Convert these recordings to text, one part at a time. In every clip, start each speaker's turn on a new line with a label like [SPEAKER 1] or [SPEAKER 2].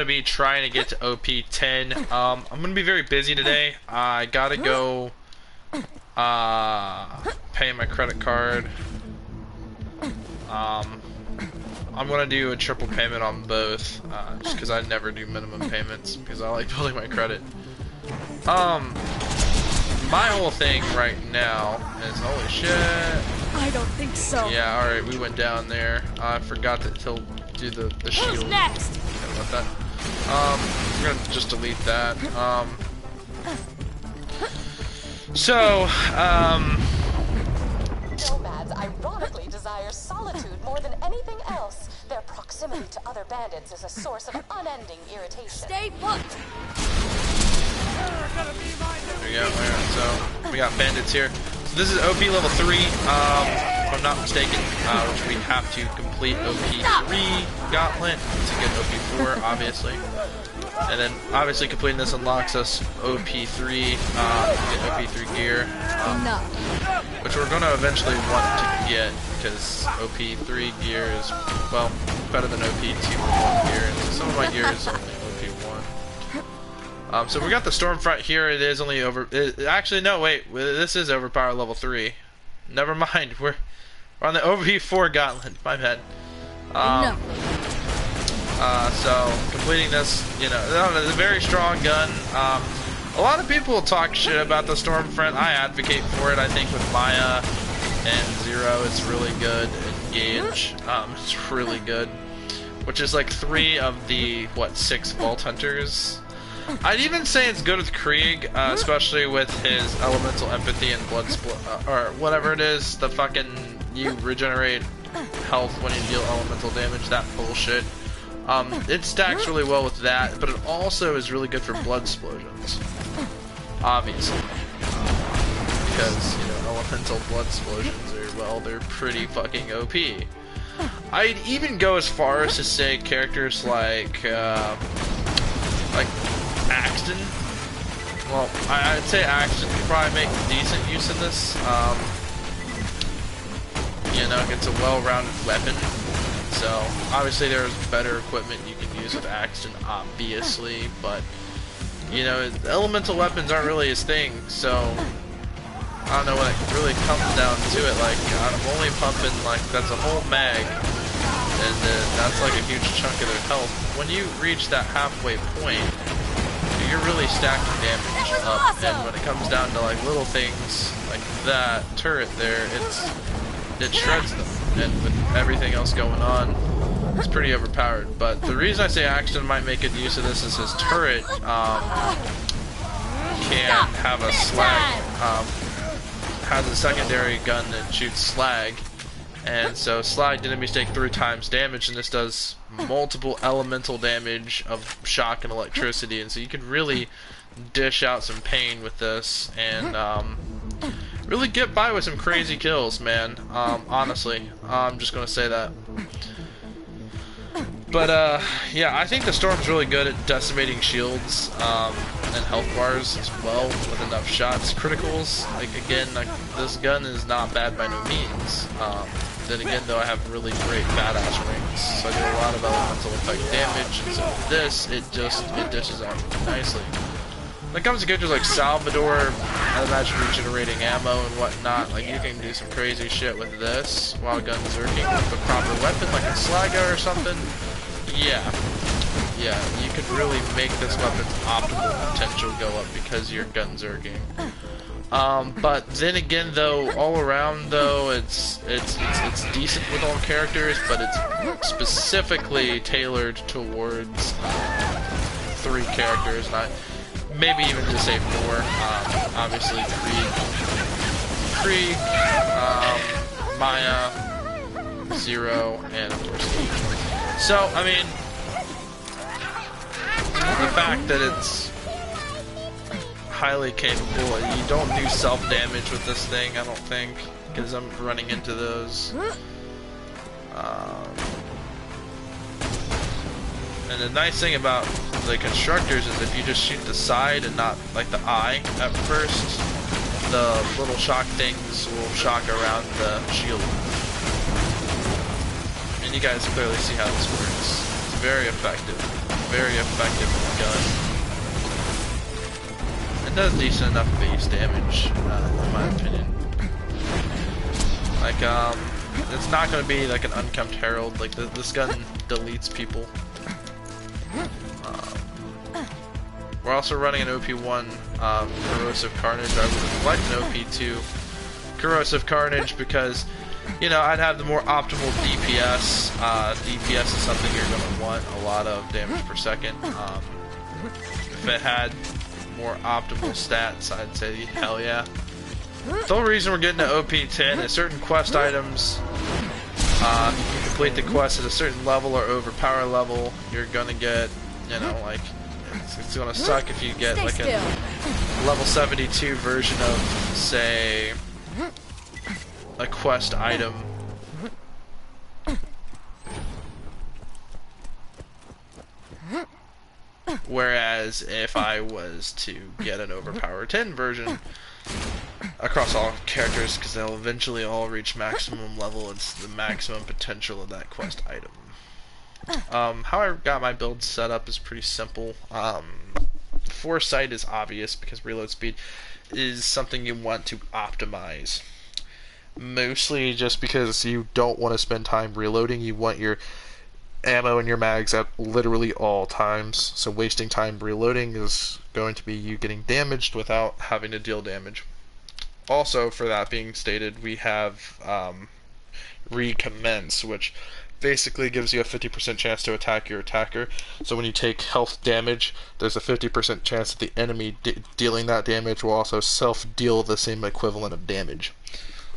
[SPEAKER 1] Be trying to get to OP 10. I'm gonna be very busy today. I gotta go pay my credit card. I'm gonna do a triple payment on both, just because I never do minimum payments because I like building my credit. My whole thing right now is holy shit.
[SPEAKER 2] I don't think so.
[SPEAKER 1] Yeah, alright, we went down there. I forgot to do the shield.
[SPEAKER 2] Who's next?
[SPEAKER 1] About that. We're gonna just delete that.
[SPEAKER 3] Nomads ironically desire solitude more than anything else. Their proximity to other bandits is a source of unending irritation.
[SPEAKER 2] Stay put.
[SPEAKER 1] There we go. Alright, so we got bandits here. So this is OP level 3, if I'm not mistaken, which we have to complete OP 3 Gauntlet to get OP 4, obviously. And then, obviously, completing this unlocks us OP 3, get OP 3 gear, which we're going to eventually want to get, because OP 3 gear is, well, better than OP 2 gear, and some of my gear is only OP 1. So we got the Stormfront here. It is only actually, no, wait. This is overpower level 3. Never mind. We're on the OP4 Gauntlet. My bad. So completing this, you know, it's a very strong gun. A lot of people talk shit about the Stormfront. I advocate for it. I think with Maya and Zero, it's really good. And Gauge, it's really good. Which is like 3 of the 6 Vault Hunters. I'd even say it's good with Krieg, especially with his elemental empathy and blood split, or whatever it is, the fucking, you regenerate health when you deal elemental damage, that bullshit. It stacks really well with that, but it also is really good for blood explosions, obviously, because, you know, elemental blood explosions are, well, they're pretty fucking OP. I'd even go as far as to say characters like Axton. Well, I'd say Axton could probably make decent use of this. You know, it's a well-rounded weapon. So, obviously there's better equipment you can use with Axton, obviously, but, you know, elemental weapons aren't really his thing, so, I don't know what it really comes down to it. Like, I'm only pumping, like, that's a whole mag, and that's like a huge chunk of their health. When you reach that halfway point, you're really stacking damage up, and when it comes down to like little things like that turret there, it shreds them, and with everything else going on, it's pretty overpowered. But the reason I say Axton might make good use of this is his turret can have a slag, has a secondary gun that shoots slag, and so slag did enemies take 3 times damage, and this does multiple elemental damage of shock and electricity, and so you could really dish out some pain with this, and really get by with some crazy kills, man. Honestly, I'm just gonna say that. But yeah, I think the Storm's really good at decimating shields and health bars as well with enough shots. Criticals, like again, like this gun is not bad by no means. Then again, though, I have really great badass rings, so I do a lot of elemental effect damage, and so with this, it dishes out really nicely. When it comes to characters like Salvador, I imagine regenerating ammo and whatnot, like you can do some crazy shit with this while gun zerking with a proper weapon like a Slaga or something. Yeah, you could really make this weapon's optimal potential go up because you're gun zerking. But then again, though, all around though, it's decent with all characters, but it's specifically tailored towards 3 characters, not maybe even to say 4. Obviously, Krieg, Maya, Zero, and of course Eve. So, I mean, the fact that it's highly capable, you don't do self-damage with this thing, I don't think, because I'm running into those. And the nice thing about the constructors is if you just shoot the side and not like the eye at first, the little shock things will shock around the shield. And you guys clearly see how this works. It's very effective. very effective gun. It does decent enough base damage, in my opinion. Like, it's not going to be like an unkempt herald. Like, this gun deletes people. We're also running an OP1 Corrosive Carnage. I would like an OP2 Corrosive Carnage because, you know, I'd have the more optimal DPS. DPS is something you're going to want a lot of damage per second. If it had more optimal stats, I'd say hell yeah. The whole reason we're getting to OP10 is certain quest items. If you complete the quest at a certain level or overpower level, you're gonna get, you know, like, it's gonna suck if you get like a level 72 version of, say, a quest item. Whereas if I was to get an overpower 10 version across all characters, because they'll eventually all reach maximum level, it's the maximum potential of that quest item. How I got my build set up is pretty simple. Foresight is obvious because reload speed is something you want to optimize. Mostly just because you don't want to spend time reloading, you want your ammo and your mags at literally all times. So wasting time reloading is going to be you getting damaged without having to deal damage. Also, for that being stated, we have Recommence, which basically gives you a 50% chance to attack your attacker. So when you take health damage, there's a 50% chance that the enemy dealing that damage will also self-deal the same equivalent of damage.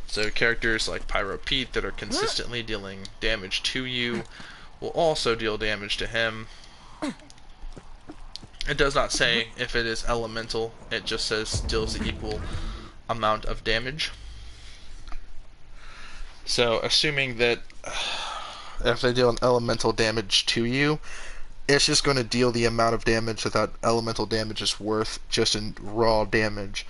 [SPEAKER 1] So characters like Pyro Pete that are consistently dealing damage to you will also deal damage to him. It does not say if it is elemental, it just says deals the equal amount of damage. So assuming that if they deal an elemental damage to you, it's just going to deal the amount of damage that elemental damage is worth just in raw damage.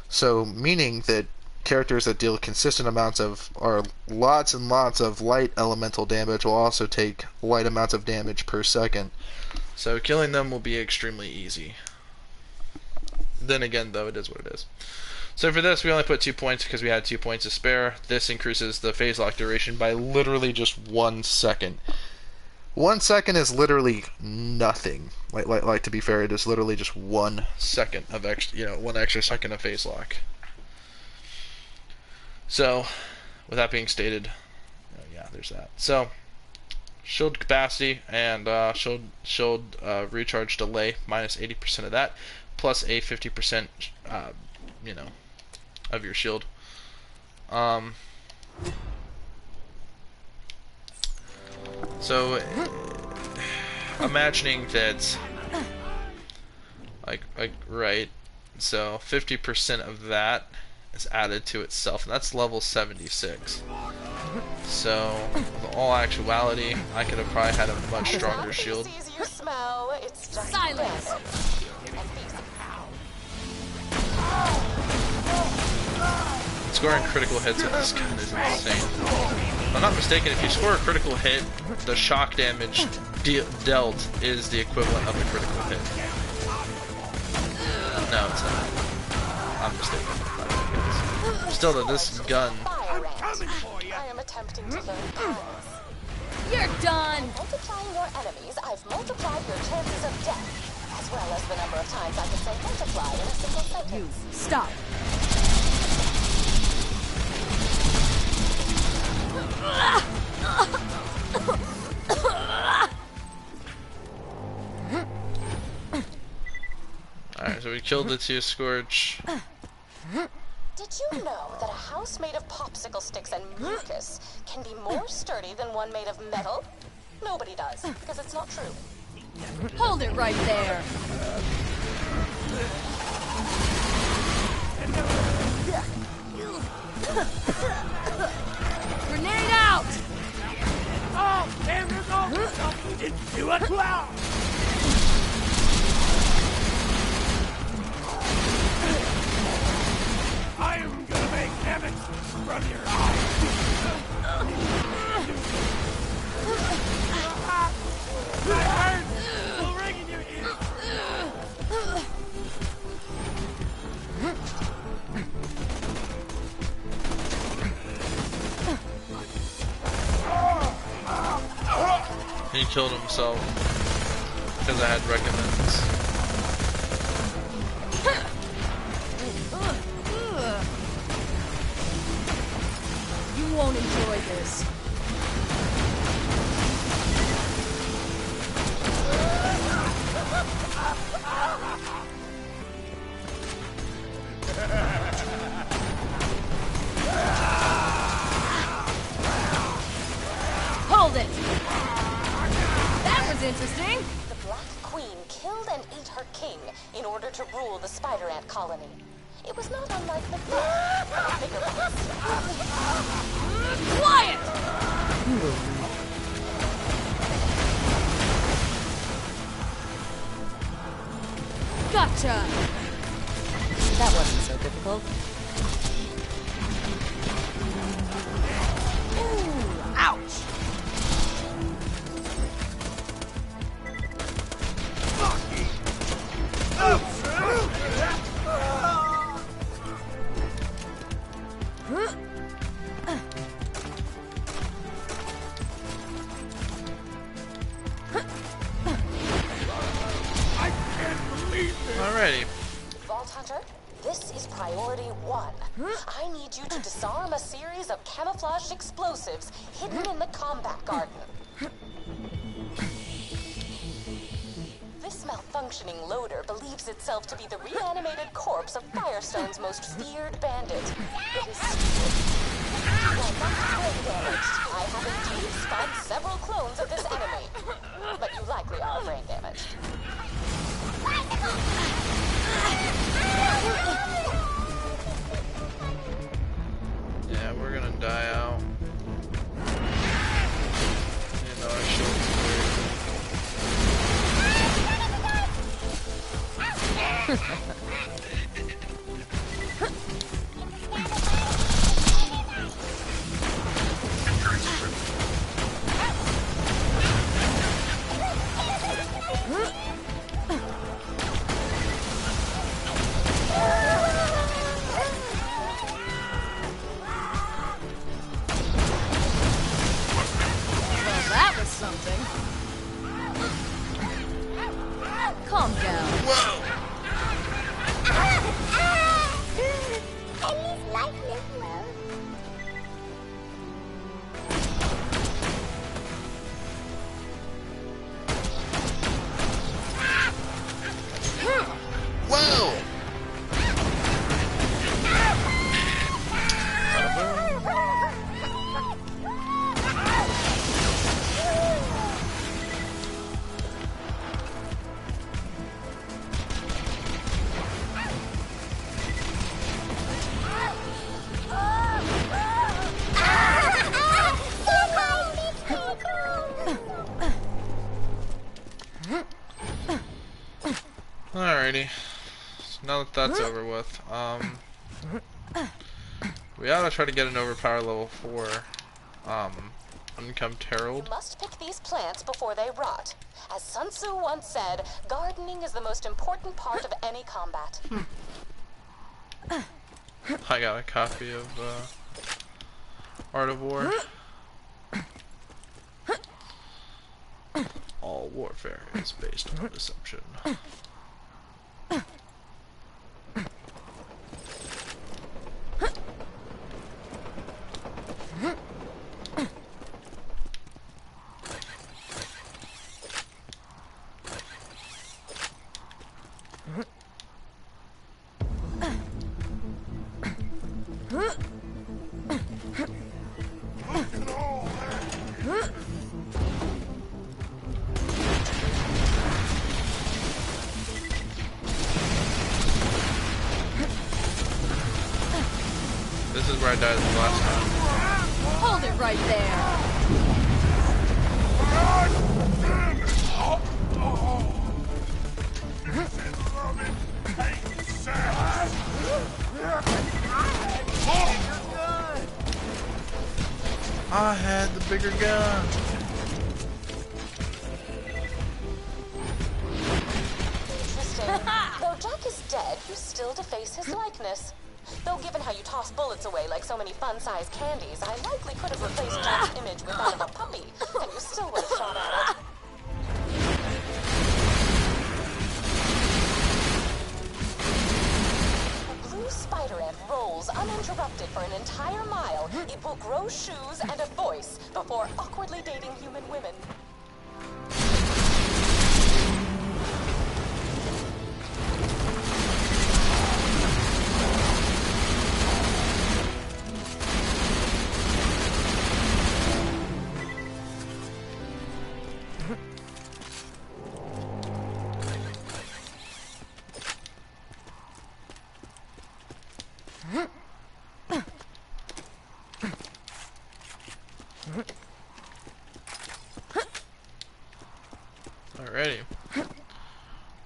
[SPEAKER 1] So meaning that characters that deal consistent amounts of, or lots and lots of light elemental damage will also take light amounts of damage per second. So killing them will be extremely easy. Then again, though, it is what it is. So for this, we only put 2 points because we had 2 points to spare. This increases the phase lock duration by literally just 1 second. 1 second is literally nothing. Like to be fair, it is literally just 1 second of extra, 1 extra second of phase lock. So, with that being stated, yeah, there's that. So, shield capacity and shield recharge delay, minus 80% of that, plus a 50%, of your shield. So, imagining that, right, so 50% of that is added to itself, and that's level 76. So, with all actuality, I could have probably had a much stronger shield.
[SPEAKER 2] Silence!
[SPEAKER 1] Scoring critical hits with this gun is insane. If I'm not mistaken, if you score a critical hit, the shock damage dealt is the equivalent of a critical hit. No, it's not. I'm mistaken. Still, though, this gun.
[SPEAKER 3] I am attempting to learn patterns.
[SPEAKER 2] You're done!
[SPEAKER 3] By multiplying your enemies, I've multiplied your chances of death, as well as the number of times I can say multiply in a single sentence.
[SPEAKER 2] Stop!
[SPEAKER 1] Alright, so we killed the 2 Scorch.
[SPEAKER 3] Did you know that a house made of popsicle sticks and mucus can be more sturdy than one made of metal? Nobody does, because it's not true.
[SPEAKER 2] Hold it right there! Grenade out!
[SPEAKER 4] Oh, there goes something into a cloud! I am gonna make heavens from your eyes! That hurts! We'll ring
[SPEAKER 1] killed himself because I had recommends.
[SPEAKER 2] You won't enjoy this. Hold it! That was interesting!
[SPEAKER 3] The Black Queen killed and ate her king in order to rule the spider ant colony. It was not unlike the bigger ones.
[SPEAKER 2] Quiet! Gotcha!
[SPEAKER 5] That wasn't so difficult.
[SPEAKER 2] Ooh, ouch!
[SPEAKER 1] Alrighty.
[SPEAKER 3] Vault Hunter, this is priority 1. I need you to disarm a series of camouflaged explosives hidden in the combat garden. This malfunctioning loader believes itself to be the reanimated corpse of Firestone's most feared bandit. It is stupid. While not brain damaged, I have indeed spun several clones of this enemy. But you likely are brain damaged.
[SPEAKER 1] Yeah, we're gonna die out. You know, our shield's
[SPEAKER 2] That was something. Calm down.
[SPEAKER 1] Whoa! Whoa! Alrighty. So now that that's over with, we ought to try to get an overpower level 4, Uncomb Herald.
[SPEAKER 3] You must pick these plants before they rot. As Sun Tzu once said, gardening is the most important part of any combat.
[SPEAKER 1] I got a copy of, Art of War. All warfare is based on deception. This is where I died the last time.
[SPEAKER 2] Hold it right there.
[SPEAKER 1] I had the bigger gun.
[SPEAKER 3] Interesting. Though Jack is dead, you still deface his likeness. Though given how you toss bullets away like so many fun-sized candies, I likely could have replaced Jack's image with that of a puppy, and you still would have shot at it. for an entire mile, it will grow shoes and a voice before awkwardly dating human women.
[SPEAKER 1] Alrighty.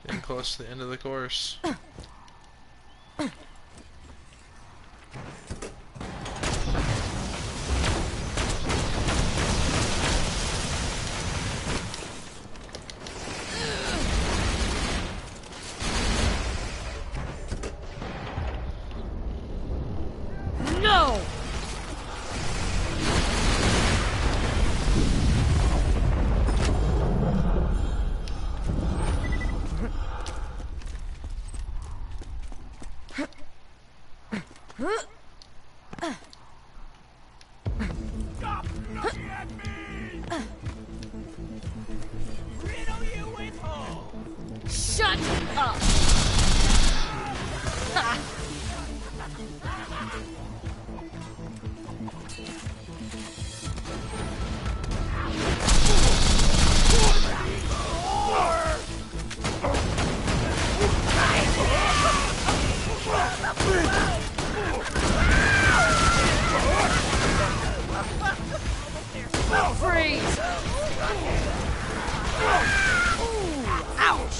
[SPEAKER 1] Getting close to the end of the course.
[SPEAKER 2] No!
[SPEAKER 4] Stop looking at me! Riddle you with holes!
[SPEAKER 2] Shut up! Ha! Freeze! Ooh, ouch!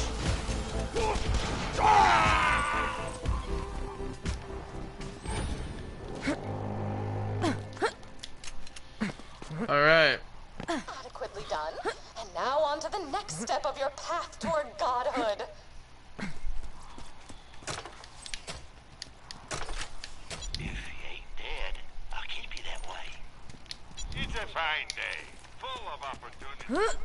[SPEAKER 1] Alright.
[SPEAKER 3] Adequately done. And now on to the next step of your path toward godhood.
[SPEAKER 6] If he ain't dead, I'll keep you that way. It's a fine day, full of opportunity.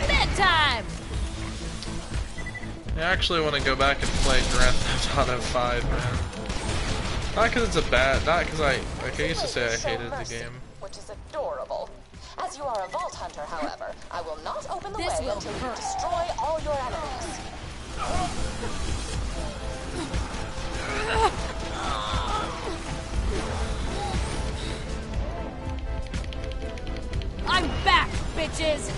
[SPEAKER 2] Bedtime!
[SPEAKER 1] I actually want to go back and play Grand Theft Auto 5, man. Not because it's a bad, not because I used to say I hated the game.
[SPEAKER 3] Which is adorable. As you are a vault hunter, however, I will not open the
[SPEAKER 2] This
[SPEAKER 3] way
[SPEAKER 2] will
[SPEAKER 3] until you
[SPEAKER 2] hurt.
[SPEAKER 3] destroy all your enemies.
[SPEAKER 2] I'm back, bitches!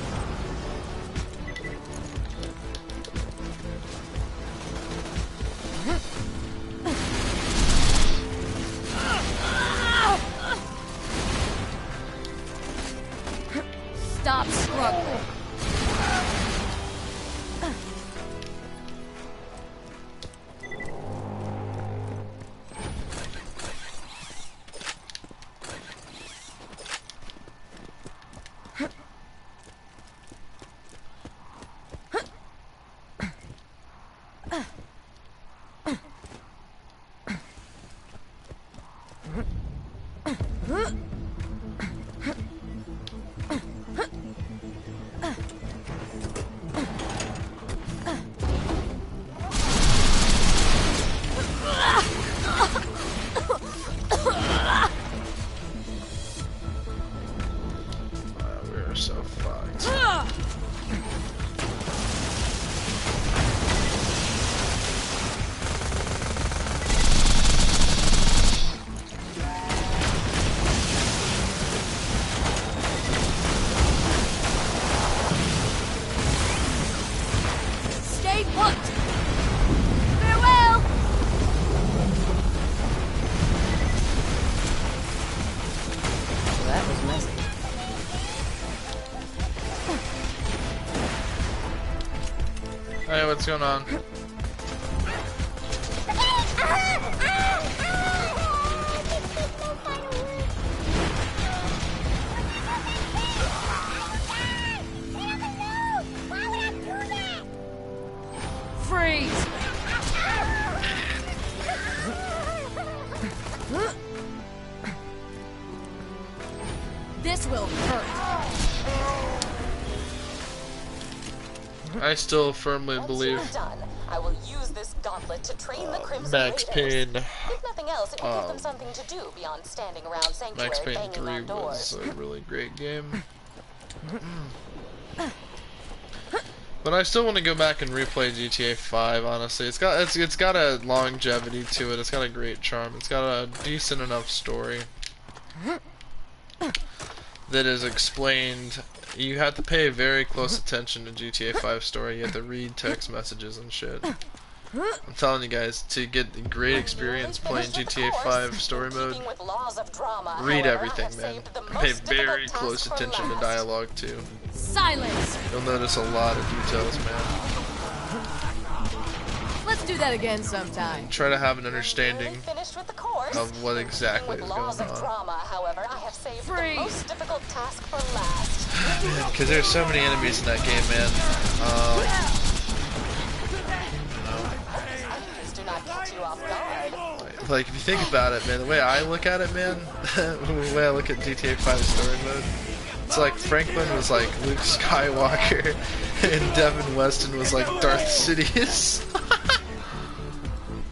[SPEAKER 2] Stop struggling.
[SPEAKER 1] We're so fucked.
[SPEAKER 2] Stay put! Farewell!
[SPEAKER 5] Well, that was messy.
[SPEAKER 1] Hey, what's going on? I still firmly
[SPEAKER 3] Once
[SPEAKER 1] believe
[SPEAKER 3] you're done, I will use this gauntlet to train the Crimson
[SPEAKER 1] Max
[SPEAKER 3] Raiders.
[SPEAKER 1] Payne.
[SPEAKER 3] If nothing else, it will give them something to do beyond standing around Sanctuary
[SPEAKER 1] Max Payne
[SPEAKER 3] banging
[SPEAKER 1] 3
[SPEAKER 3] on doors.
[SPEAKER 1] was a really great game. But I still want to go back and replay GTA 5. Honestly, it's got a longevity to it. It's got a great charm. It's got a decent enough story that is explained. You have to pay very close attention to GTA 5 story. You have to read text messages and shit. I'm telling you guys, to get a great experience playing GTA 5 story mode, read everything, man. Pay very close attention to dialogue too.
[SPEAKER 2] Silence!
[SPEAKER 1] You'll notice a lot of details, man.
[SPEAKER 2] Let's do that again sometime.
[SPEAKER 1] Try to have an understanding
[SPEAKER 3] Finished with the course.
[SPEAKER 1] of what exactly
[SPEAKER 3] With
[SPEAKER 1] is
[SPEAKER 3] laws
[SPEAKER 1] going
[SPEAKER 3] of
[SPEAKER 1] on.
[SPEAKER 3] drama, however, I have saved
[SPEAKER 2] Free.
[SPEAKER 3] the most difficult task for last.
[SPEAKER 1] Man, because there's so many enemies in that game, man.
[SPEAKER 3] Enemies do not catch you off guard.
[SPEAKER 1] Like, if you think about it, man, the way I look at it, man, the way I look at GTA 5 story mode, it's like Franklin was like Luke Skywalker, and Devin Weston was like Darth Sidious.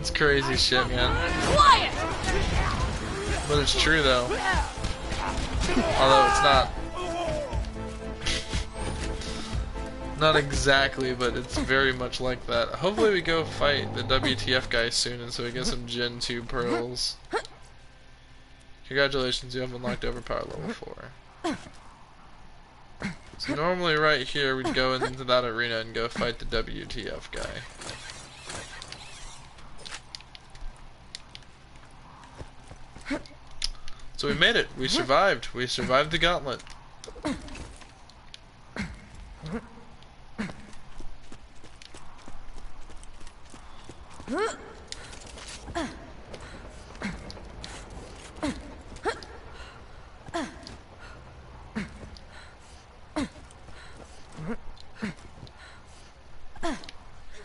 [SPEAKER 1] It's crazy shit, man.
[SPEAKER 2] Quiet!
[SPEAKER 1] But it's true, though. Although it's not. Not exactly, but it's very much like that. Hopefully we go fight the WTF guy soon, and so we get some Gen 2 pearls. Congratulations, you have unlocked overpower level 4. So normally right here we'd go into that arena and go fight the WTF guy. So we made it. We survived. We survived the gauntlet.
[SPEAKER 3] You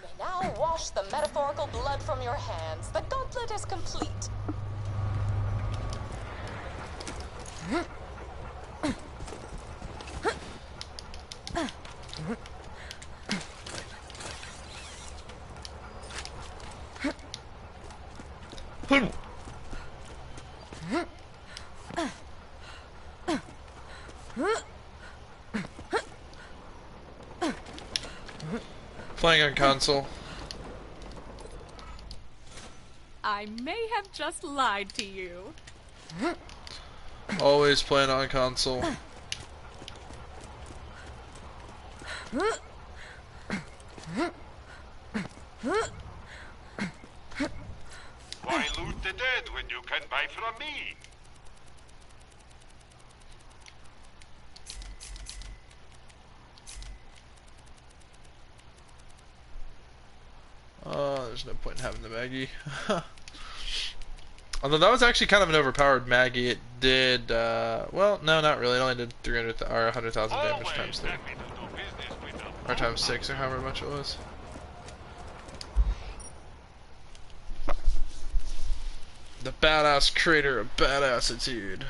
[SPEAKER 3] may now wash the metaphorical blood from your hands. The gauntlet is complete.
[SPEAKER 1] Playing on console.
[SPEAKER 2] I may have just lied to you.
[SPEAKER 1] Always playing on console.
[SPEAKER 6] Why loot the dead when you can buy from me?
[SPEAKER 1] There's no point in having the Maggie. Although that was actually kind of an overpowered Maggie. It did, well, no, not really. It only did 300 or 100,000 damage
[SPEAKER 6] Always
[SPEAKER 1] times 3.
[SPEAKER 6] happy to do business with them.
[SPEAKER 1] Or times 6, or however much it was. The badass creator of badassitude.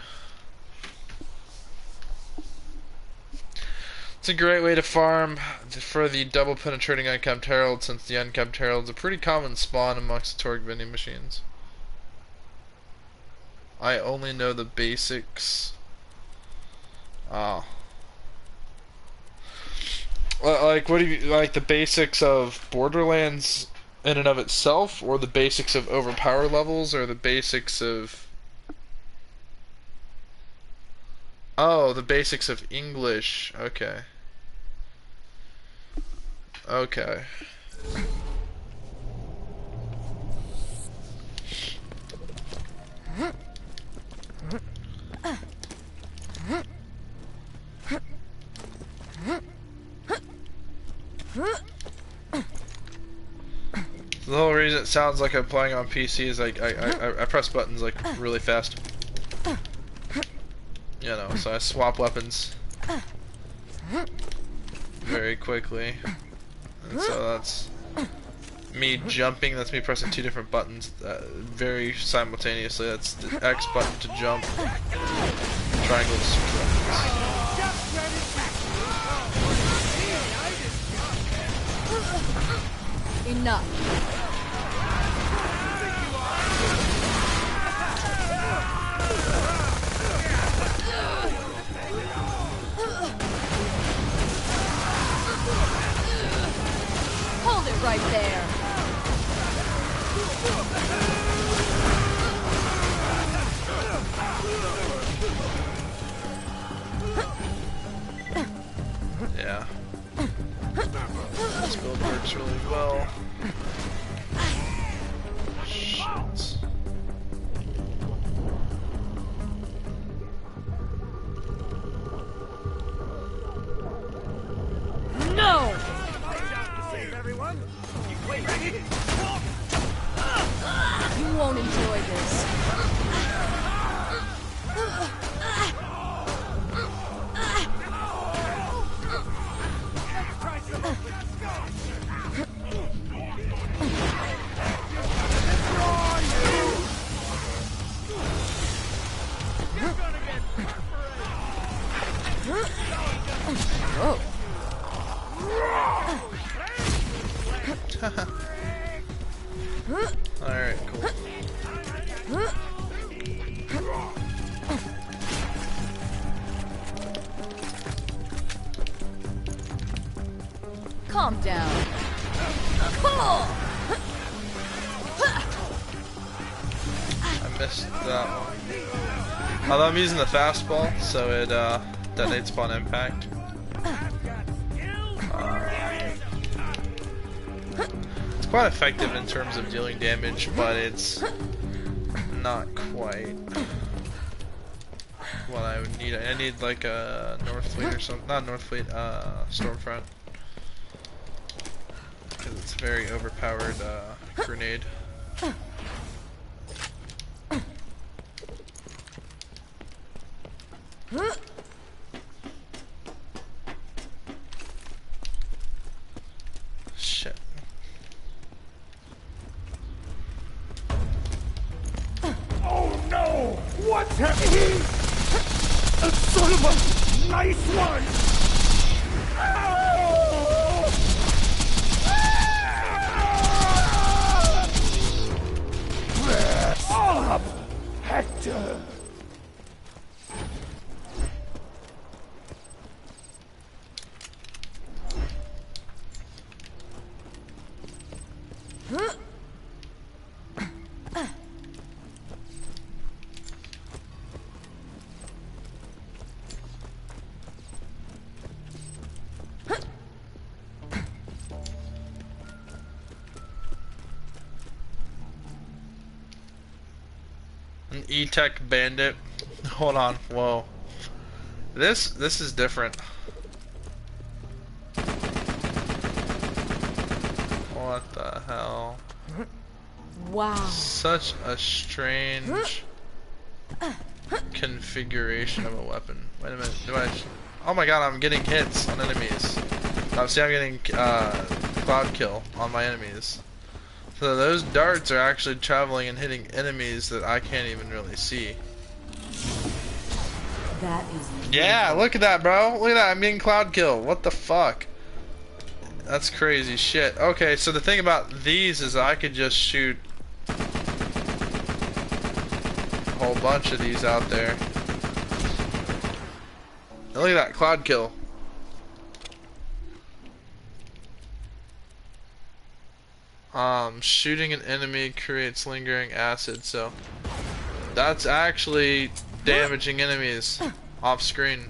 [SPEAKER 1] It's a great way to farm for the double penetrating uncapped herald, since the uncapped herald's a pretty common spawn amongst the torque vending machines. I only know the basics. Like, what do you like, the basics of Borderlands in and of itself, or the basics of overpower levels, or the basics of... Oh, the basics of English. Okay. Okay. The whole reason it sounds like I'm playing on PC is like I press buttons like really fast. You know, so I swap weapons very quickly. And so that's me jumping, that's me pressing two different buttons very simultaneously. That's the X button to jump, triangle to switch weapons.
[SPEAKER 2] Enough. Hold it right there.
[SPEAKER 1] Yeah. This build works really well. Shit.
[SPEAKER 2] No!
[SPEAKER 4] Save everyone. You play ready?
[SPEAKER 2] You won't enjoy this.
[SPEAKER 4] Try some of this.
[SPEAKER 2] Whoa.
[SPEAKER 1] Alright, cool.
[SPEAKER 2] Calm down. Cool.
[SPEAKER 1] I missed that one. Although I'm using the fastball, so it detonates upon impact. It's quite effective in terms of dealing damage, but it's not quite what I would need. I need like a North Fleet or something. Not North Fleet, Stormfront. Because it's a very overpowered grenade. Shit.
[SPEAKER 4] Oh no! What's happening? A son of a nice one! Stop, Hector!
[SPEAKER 1] An E-Tech Bandit. Hold on, whoa. This is different. What the hell?
[SPEAKER 2] Wow.
[SPEAKER 1] Such a strange configuration of a weapon. Wait a minute, oh my god, I'm getting hits on enemies. See, I'm getting cloud kill on my enemies. So those darts are actually traveling and hitting enemies that I can't even really see.
[SPEAKER 5] That is.
[SPEAKER 1] Yeah, look at that, bro. Look at that. I'm getting cloud kill. What the fuck? That's crazy shit. Okay, so the thing about these is I could just shoot a whole bunch of these out there. And look at that cloud kill. Shooting an enemy creates lingering acid, so that's actually damaging enemies off screen.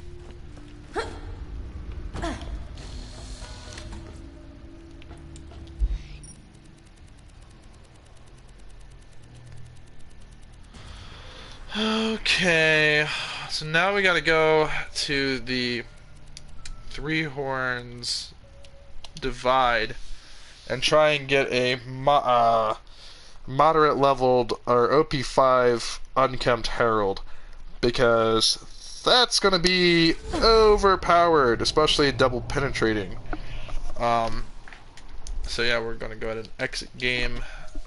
[SPEAKER 1] Okay, so now we gotta go to the Three Horns Divide and try and get a moderate leveled or OP5 unkempt herald, because that's gonna be overpowered, especially double penetrating. So yeah, we're gonna go ahead and exit game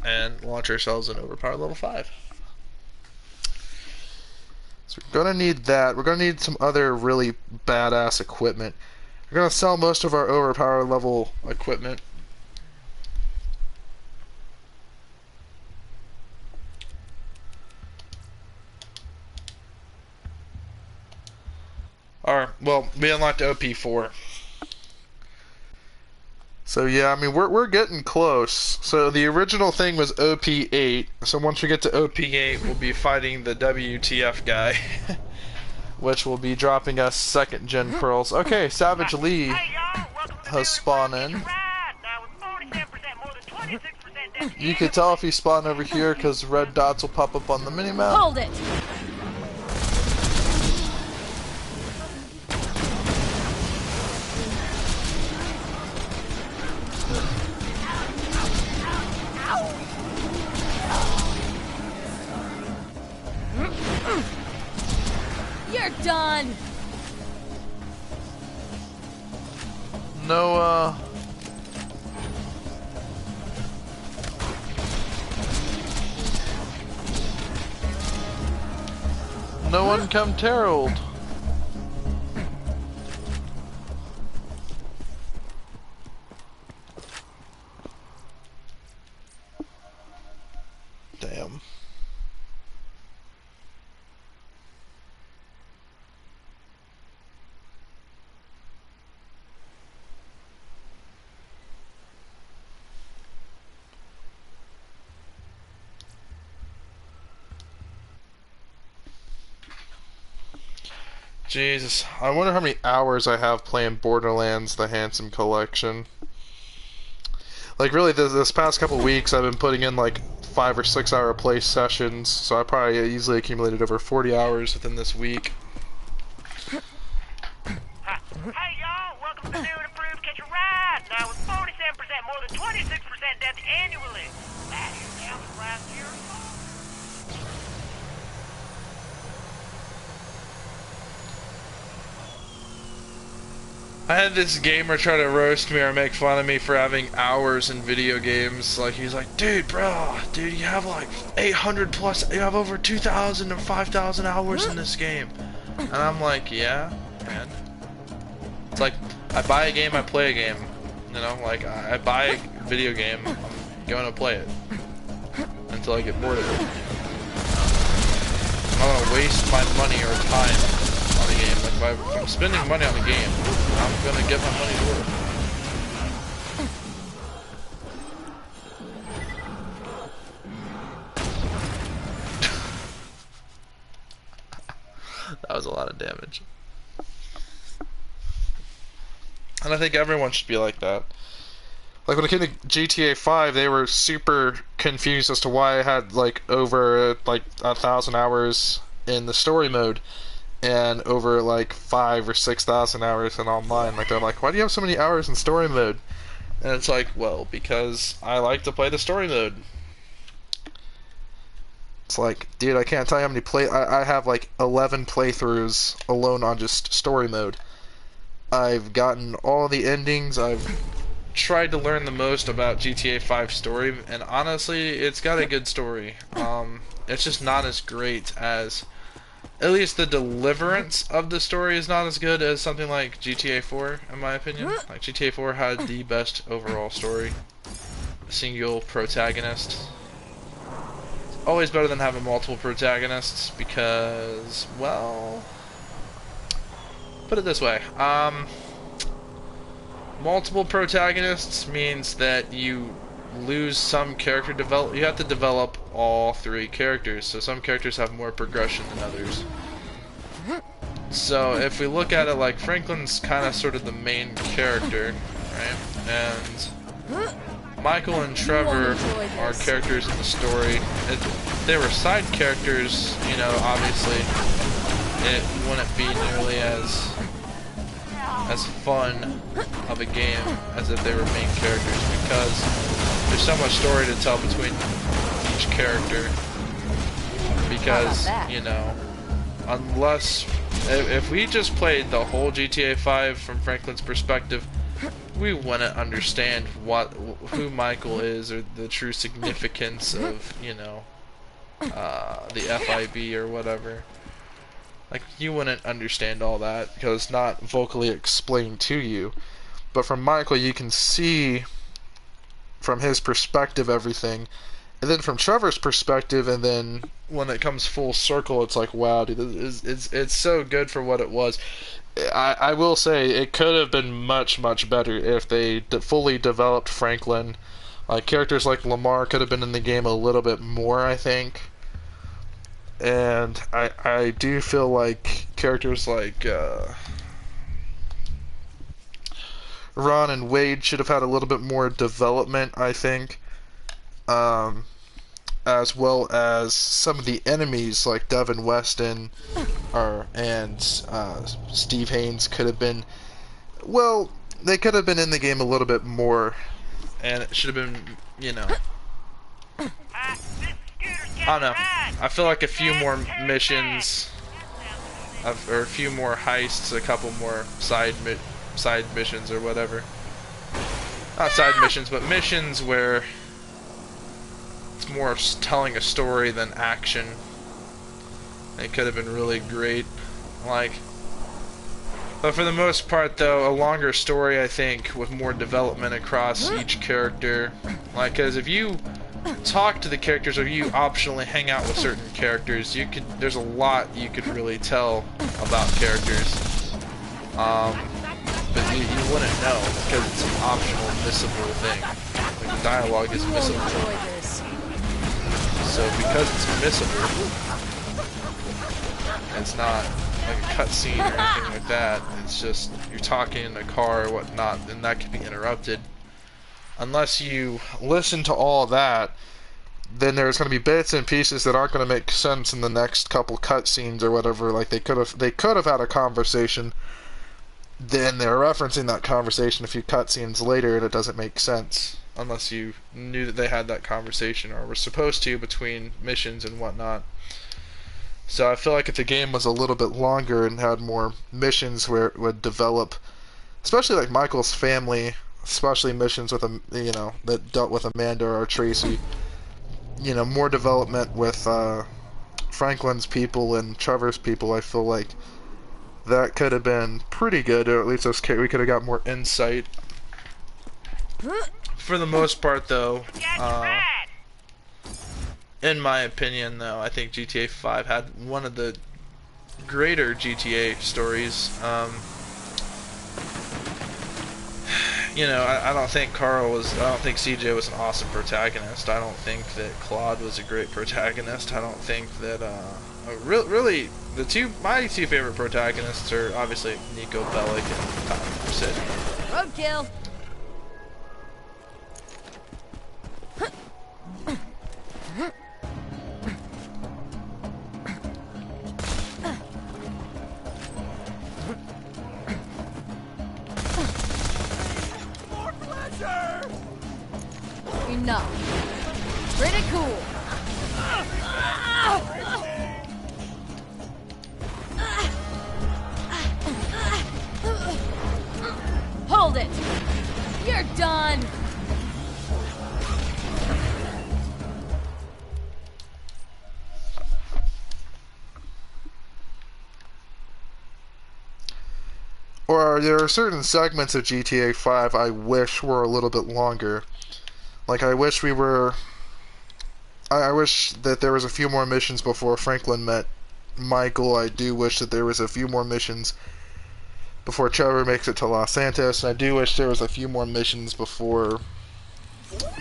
[SPEAKER 1] and launch ourselves an overpowered level 5. So we're gonna need that. We're gonna need some other really badass equipment. We're gonna sell most of our overpowered level equipment. well, we unlocked OP4. So yeah, I mean we're getting close. So the original thing was OP8. So once we get to OP8, we'll be fighting the WTF guy, which will be dropping us second gen pearls. Okay, Savage Lee
[SPEAKER 6] Hey, y'all, welcome to
[SPEAKER 1] has spawned in.
[SPEAKER 6] Now with 47% more than 26% death
[SPEAKER 1] You can tell if he spawned over here because red dots will pop up on the minimap.
[SPEAKER 2] Hold it! You're done!
[SPEAKER 1] No, no one come Terrelled. Damn. Jesus, I wonder how many hours I have playing Borderlands, the Handsome Collection. Like, really, this past couple weeks, I've been putting in, like, 5 or 6 hour play sessions, so I probably easily accumulated over 40 hours within this week.
[SPEAKER 6] Hey, y'all, welcome to the new and improved Catch a Ride. Now with 47% more than 26% death annually. That is down from last year.
[SPEAKER 1] I had this gamer try to roast me or make fun of me for having hours in video games. Like, he's like, dude, you have like 800 plus, you have over 2,000 or 5,000 hours in this game. And I'm like, yeah, man. It's like, I buy a game, I play a game. You know, like, I buy a video game, I'm going to play it. Until I get bored of it. I'm not going to waste my money or time on a game. Like, if I'm spending money on a game, I'm gonna get my money's worth. That was a lot of damage. And I think everyone should be like that. Like, when it came to GTA 5, they were super confused as to why I had, like, over, like, 1,000 hours in the story mode. And over like 5,000 or 6,000 hours in online. Like, they're like, why do you have so many hours in story mode? And it's like, well, because I like to play the story mode. It's like, dude, I can't tell you how many I have like 11 playthroughs alone on just story mode. I've gotten all the endings. I've tried to learn the most about GTA 5 story, and honestly, it's got a good story. It's just not as great as, at least the deliverance of the story is not as good as something like GTA 4, in my opinion. Like, GTA 4 had the best overall story. A single protagonist. It's always better than having multiple protagonists because, well, put it this way. Multiple protagonists means that you lose some character develop. You have to develop all 3 characters, so some characters have more progression than others. So if we look at it, like, Franklin's kind of sort of the main character, right? And Michael and Trevor are characters in the story. They were side characters, you know, obviously it wouldn't be nearly as fun of a game as if they were main characters, because there's so much story to tell between each character. Because, you know, unless if we just played the whole GTA 5 from Franklin's perspective, we wouldn't understand who Michael is, or the true significance of, you know, the FIB or whatever. Like, you wouldn't understand all that because it's not vocally explained to you. But from Michael, you can see from his perspective everything, And then from Trevor's perspective, and then when it comes full circle, it's like, wow, dude, it's so good for what it was. I will say it could have been much, much better if they fully developed Franklin. Like, characters like Lamar could have been in the game a little bit more, I think. And I do feel like characters like Ron and Wade should have had a little bit more development, I think. As well as some of the enemies like Devin Weston and Steve Haynes could have been, well, they could have been in the game a little bit more, and it should have been, you know, I don't know. I feel like a few more missions, or a few more heists, a couple more side missions or whatever. Not side missions, but missions where it's more telling a story than action. It could have been really great. Like, but for the most part, though, a longer story, I think, with more development across each character. Like, because if you talk to the characters, or you optionally hang out with certain characters, there's a lot you could really tell about characters. But you wouldn't know because it's an optional, missable thing. Like, the dialogue is missable. So because it's missable, it's not like a cutscene or anything like that. It's just you're talking in a car or whatnot, and that can be interrupted. Unless you listen to all that, then there's going to be bits and pieces that aren't going to make sense in the next couple cutscenes or whatever. Like they could have had a conversation, then they're referencing that conversation a few cutscenes later, and it doesn't make sense unless you knew that they had that conversation or were supposed to between missions and whatnot. So I feel like if the game was a little bit longer and had more missions where it would develop, especially like Michael's family, especially missions with that dealt with Amanda or Tracy, more development with Franklin's people and Trevor's people, I feel like that could have been pretty good, or at least we could have got more insight. For the most part, though, in my opinion, though, I think GTA 5 had one of the greater GTA stories. I don't think I don't think CJ was an awesome protagonist. I don't think that Claude was a great protagonist. I don't think that, really, my two favorite protagonists are obviously Nico Bellic and Tom Sid.
[SPEAKER 2] Roadkill. Enough. Pretty cool. Hold it. You're done.
[SPEAKER 1] Or there are certain segments of GTA 5 I wish were a little bit longer. Like, I wish that there was a few more missions before Franklin met Michael. I do wish that there was a few more missions before Trevor makes it to Los Santos. And I do wish there was a few more missions before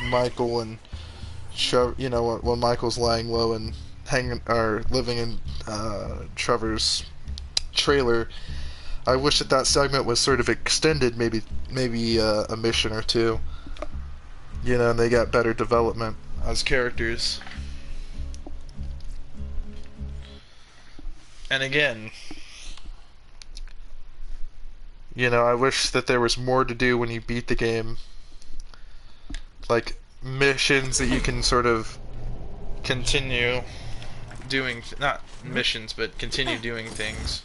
[SPEAKER 1] Michael and Trevor, when Michael's lying low and living in Trevor's trailer. I wish that segment was sort of extended, maybe a mission or two. And they got better development as characters. And again, I wish that there was more to do when you beat the game. Like, missions that you can sort of continue doing, not missions, but continue doing things.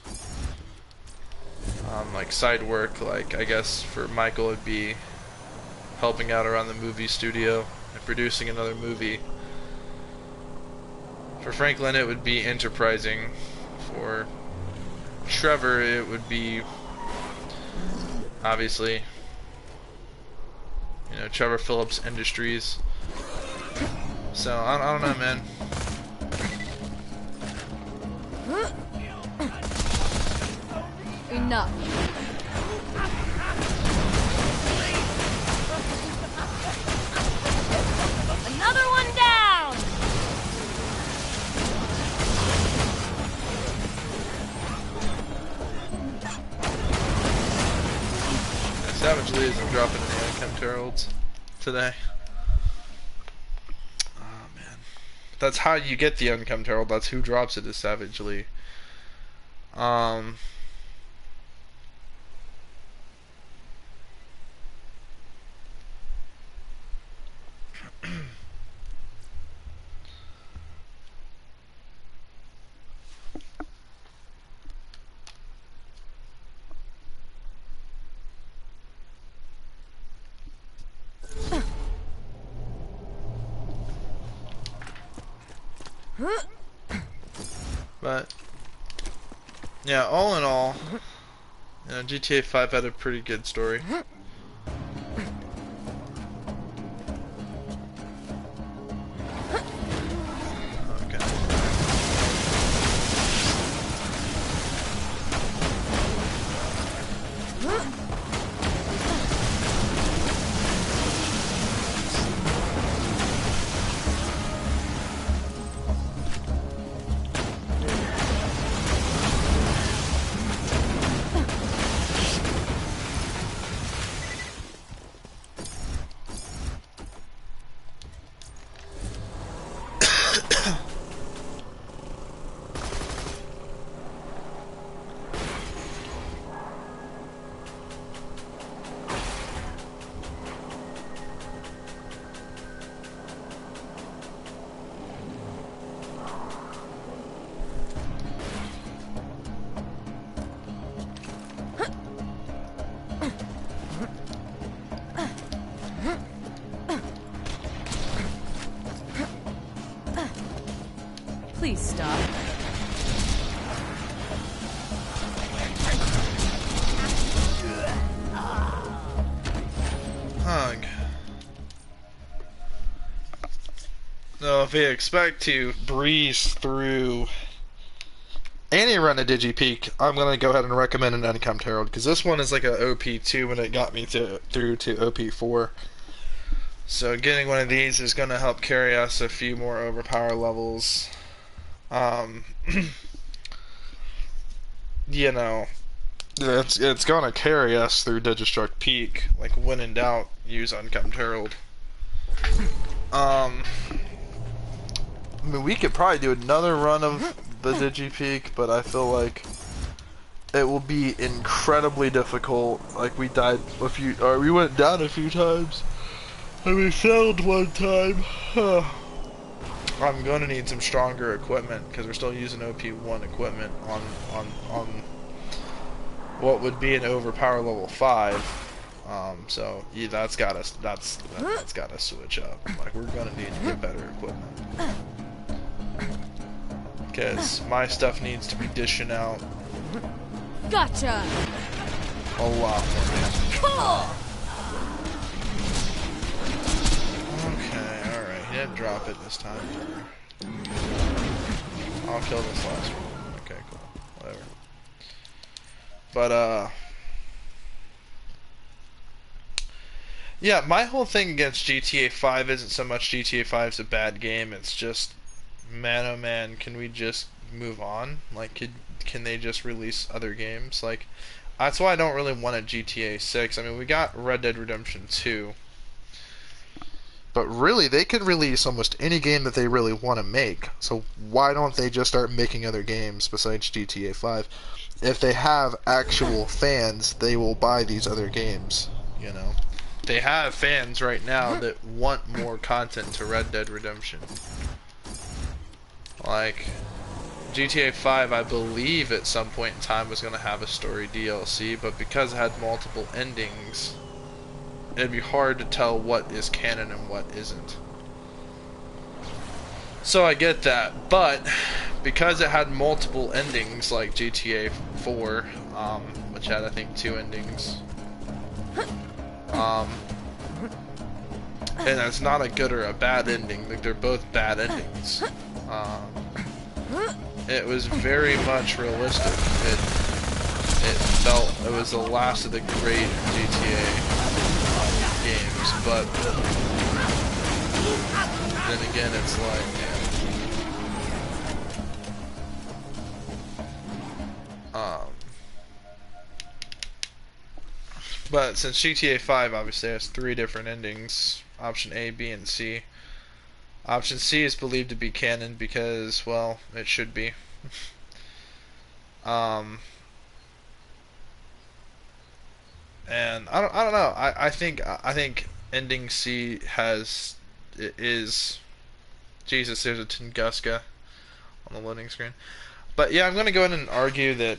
[SPEAKER 1] Like side work, like I guess for Michael it'd be helping out around the movie studio and producing another movie. For Franklin it would be enterprising. For Trevor it would be obviously Trevor Phillips Industries. So I don't know, man.
[SPEAKER 2] Enough. Another one down!
[SPEAKER 1] Savage Lees, I'm dropping the Unchem Heralds today. Oh man. That's how you get the Unchem Herald. That's who drops it, is Savage Lee. But yeah, all in all, you know, GTA 5 had a pretty good story. Okay.
[SPEAKER 2] Please stop.
[SPEAKER 1] Hug. So if you expect to breeze through any run of DigiPeak, I'm gonna go ahead and recommend an Unchem Herald, because this one is like a OP2 and it got me through to OP4. So getting one of these is gonna help carry us a few more overpower levels. You know, it's gonna carry us through Digistruct Peak. Like, when in doubt, use Unchem Herald. I mean, we could probably do another run of the DigiPeak, but I feel like it will be incredibly difficult. Like, we died a few, or we went down a few times, and we failed one time. I'm gonna need some stronger equipment, because we're still using OP1 equipment on what would be an overpower level 5. So yeah, that's gotta switch up. Like, we're gonna need to get better equipment, because my stuff needs to be dishing out
[SPEAKER 2] Gotcha!
[SPEAKER 1] a lot more damage.
[SPEAKER 2] Cool!
[SPEAKER 1] Okay, alright, he didn't drop it this time. I'll kill this last one. Okay, cool. Whatever. But, yeah, my whole thing against GTA 5 isn't so much GTA 5's a bad game, it's just, man oh man, can we just move on? Like, can they just release other games? Like, that's why I don't really want a GTA 6. I mean, we got Red Dead Redemption 2. But really, they could release almost any game that they really want to make. So why don't they just start making other games besides GTA 5? If they have actual fans, they will buy these other games, you know? They have fans right now that want more content to Red Dead Redemption. Like, GTA 5, I believe at some point in time was going to have a story DLC, but because it had multiple endings, it'd be hard to tell what is canon and what isn't. So I get that, but because it had multiple endings like GTA 4, which had I think 2 endings, and it's not a good or a bad ending. Like, they're both bad endings. It was very much realistic. It felt it was the last of the great GTA games, but then again, it's like, but since GTA 5 obviously has 3 different endings, option A, B, and C. Option C is believed to be canon because, well, it should be. And I don't know. I think ending C is Jesus. There's a Tunguska on the loading screen. But yeah, I'm gonna go ahead and argue that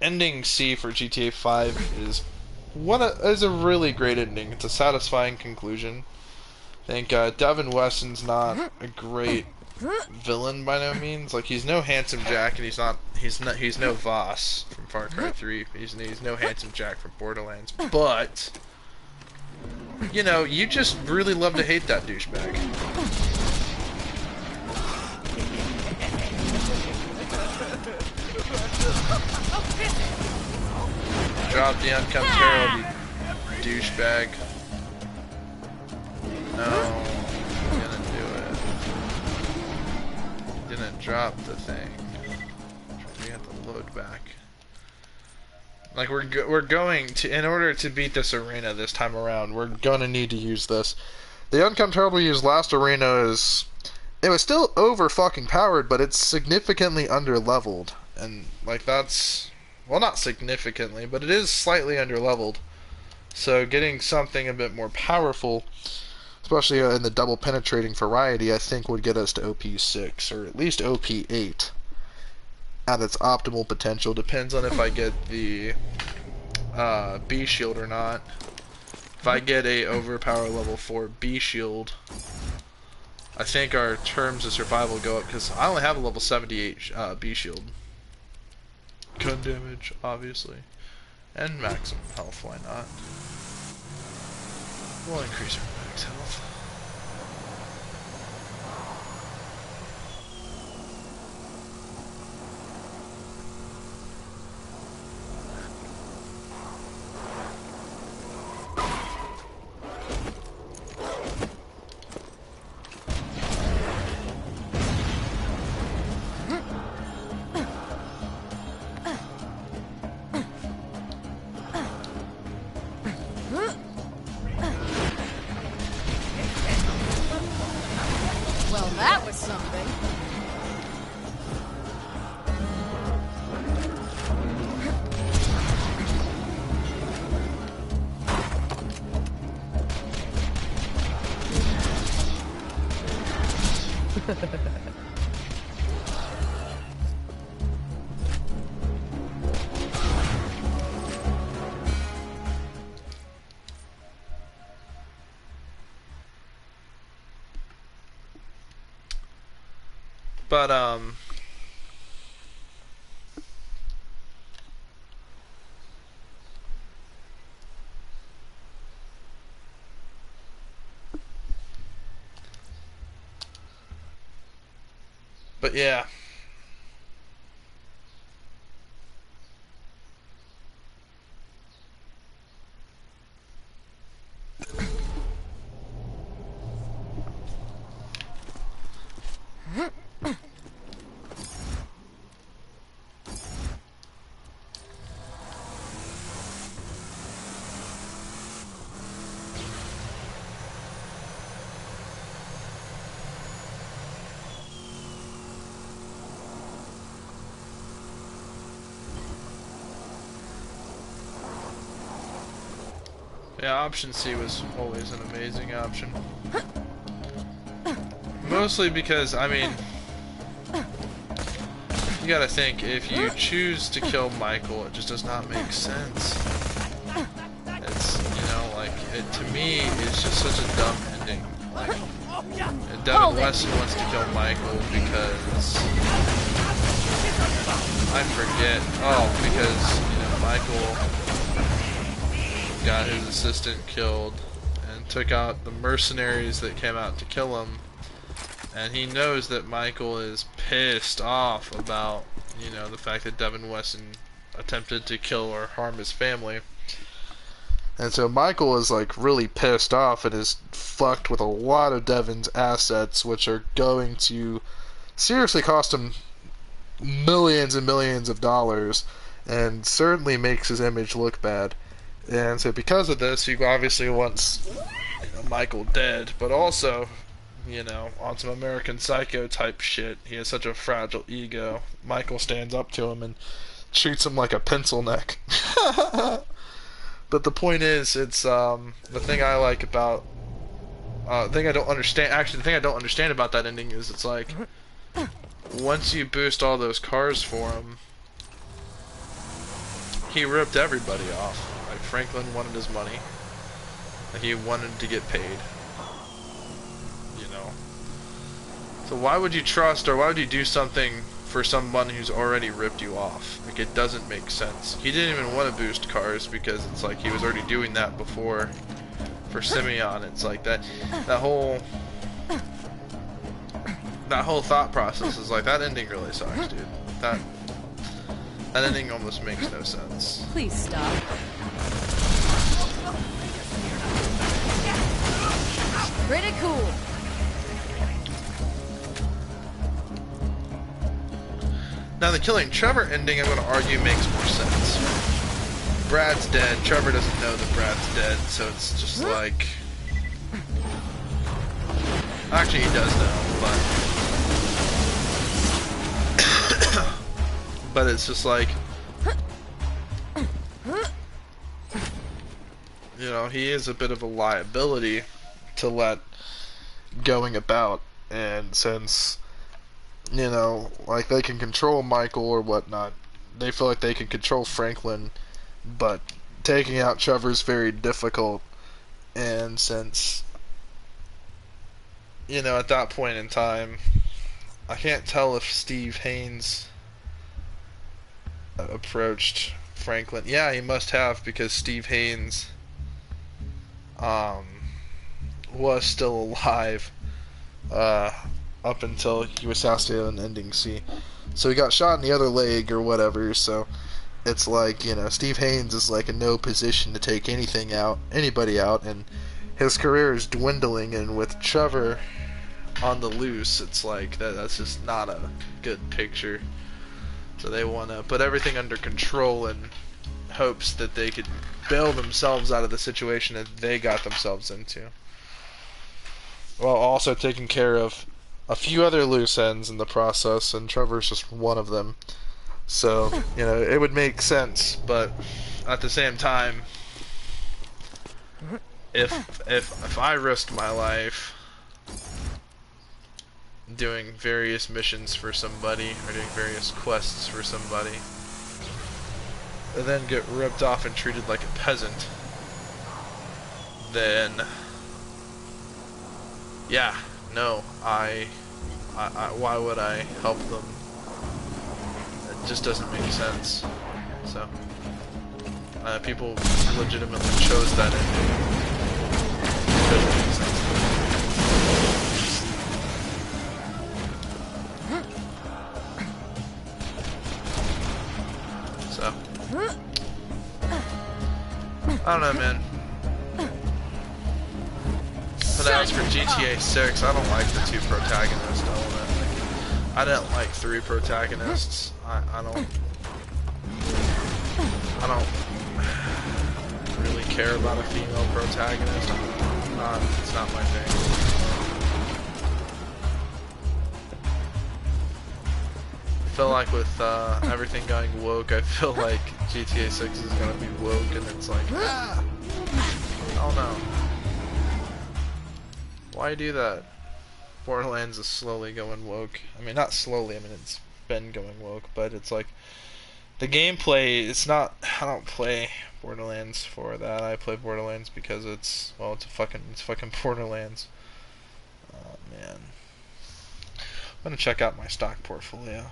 [SPEAKER 1] ending C for GTA 5 is a really great ending. It's a satisfying conclusion. I think Devin Weston's not a great villain by no means. Like, he's no Handsome Jack, and he's no Voss from Far Cry 3. He's no Handsome Jack from Borderlands. But you know, you just really love to hate that douchebag. Drop the Uncom's Herald, you douchebag. No, I'm gonna do it. Didn't drop the thing. We have to load back. Like, we're going to, in order to beat this arena this time around, we're gonna need to use this. The Uncom's Herald we used last arena it was still over fucking powered, but it's significantly under leveled, and like that's, well, not significantly, but it is slightly under leveled. So getting something a bit more powerful, especially in the double penetrating variety, I think would get us to OP6 or at least OP8 at its optimal potential. Depends on if I get the B shield or not. If I get a overpower level 4 B shield, I think our terms of survival go up, because I only have a level 78 B shield. Gun damage, obviously, and maximum health. Why not? We'll increase our max health.
[SPEAKER 2] Well, that was something.
[SPEAKER 1] But yeah. Yeah, option C was always an amazing option. Mostly because, I mean, you gotta think, if you choose to kill Michael, it just does not make sense. It's, you know, like, to me, it's just such a dumb ending. Like, Devin Weston wants to kill Michael because, I forget, because, you know, Michael got his assistant killed, and took out the mercenaries that came out to kill him, and he knows that Michael is pissed off about, you know, the fact that Devin Wesson attempted to kill or harm his family. And so Michael is like really pissed off and is fucked with a lot of Devin's assets, which are going to seriously cost him millions and millions of dollars, and certainly makes his image look bad. And so because of this, he obviously wants, you know, Michael dead, but also, you know, on some American Psycho type shit, he has such a fragile ego. Michael stands up to him and treats him like a pencil neck. But the point is, it's the thing I like about the thing I don't understand. Actually, the thing I don't understand about that ending is it's like once you boost all those cars for him, he ripped everybody off. Like Franklin wanted his money. Like he wanted to get paid. You know. So why would you trust, or why would you do something for someone who's already ripped you off? Like, it doesn't make sense. He didn't even want to boost cars because it's like he was already doing that before for Simeon. It's like that whole thought process is like, that ending really sucks, dude. That ending almost makes no sense.
[SPEAKER 2] Please stop. Pretty cool.
[SPEAKER 1] Now the killing Trevor ending, I'm going to argue, makes more sense. Brad's dead. Trevor doesn't know that Brad's dead, so it's just like... Actually, he does know, but... but it's just like... You know, he is a bit of a liability to let going about, and since... You know, like, they can control Michael or whatnot, they feel like they can control Franklin, but taking out Trevor's very difficult. And since, you know, at that point in time, I can't tell if Steve Haynes approached Franklin. Yeah, he must have, because Steve Haynes was still alive up until he was assassinated on Ending C. So he got shot in the other leg or whatever, so it's like, you know, Steve Haynes is like in no position to take anybody out, and his career is dwindling, and with Trevor on the loose, it's like that's just not a good picture. So they want to put everything under control in hopes that they could bail themselves out of the situation that they got themselves into, while also taking care of a few other loose ends in the process, and Trevor's just one of them. So, you know, it would make sense, but at the same time, if I risked my life doing various missions for somebody, or doing various quests for somebody, and then get ripped off and treated like a peasant, then yeah, no, why would I help them? It just doesn't make sense. So, people legitimately chose that ending. It doesn't make sense. So, I don't know, man. But as for GTA 6, I don't like the two protagonist element. I didn't like 3 protagonists. I don't really care about a female protagonist. It's not my thing. I feel like with everything going woke, I feel like GTA 6 is gonna be woke, and it's like, I don't know. Why do that? Borderlands is slowly going woke. I mean, not slowly, I mean, it's been going woke, but it's like, the gameplay, it's not, I don't play Borderlands for that. I play Borderlands because it's fucking Borderlands. Oh, man. I'm gonna check out my stock portfolio.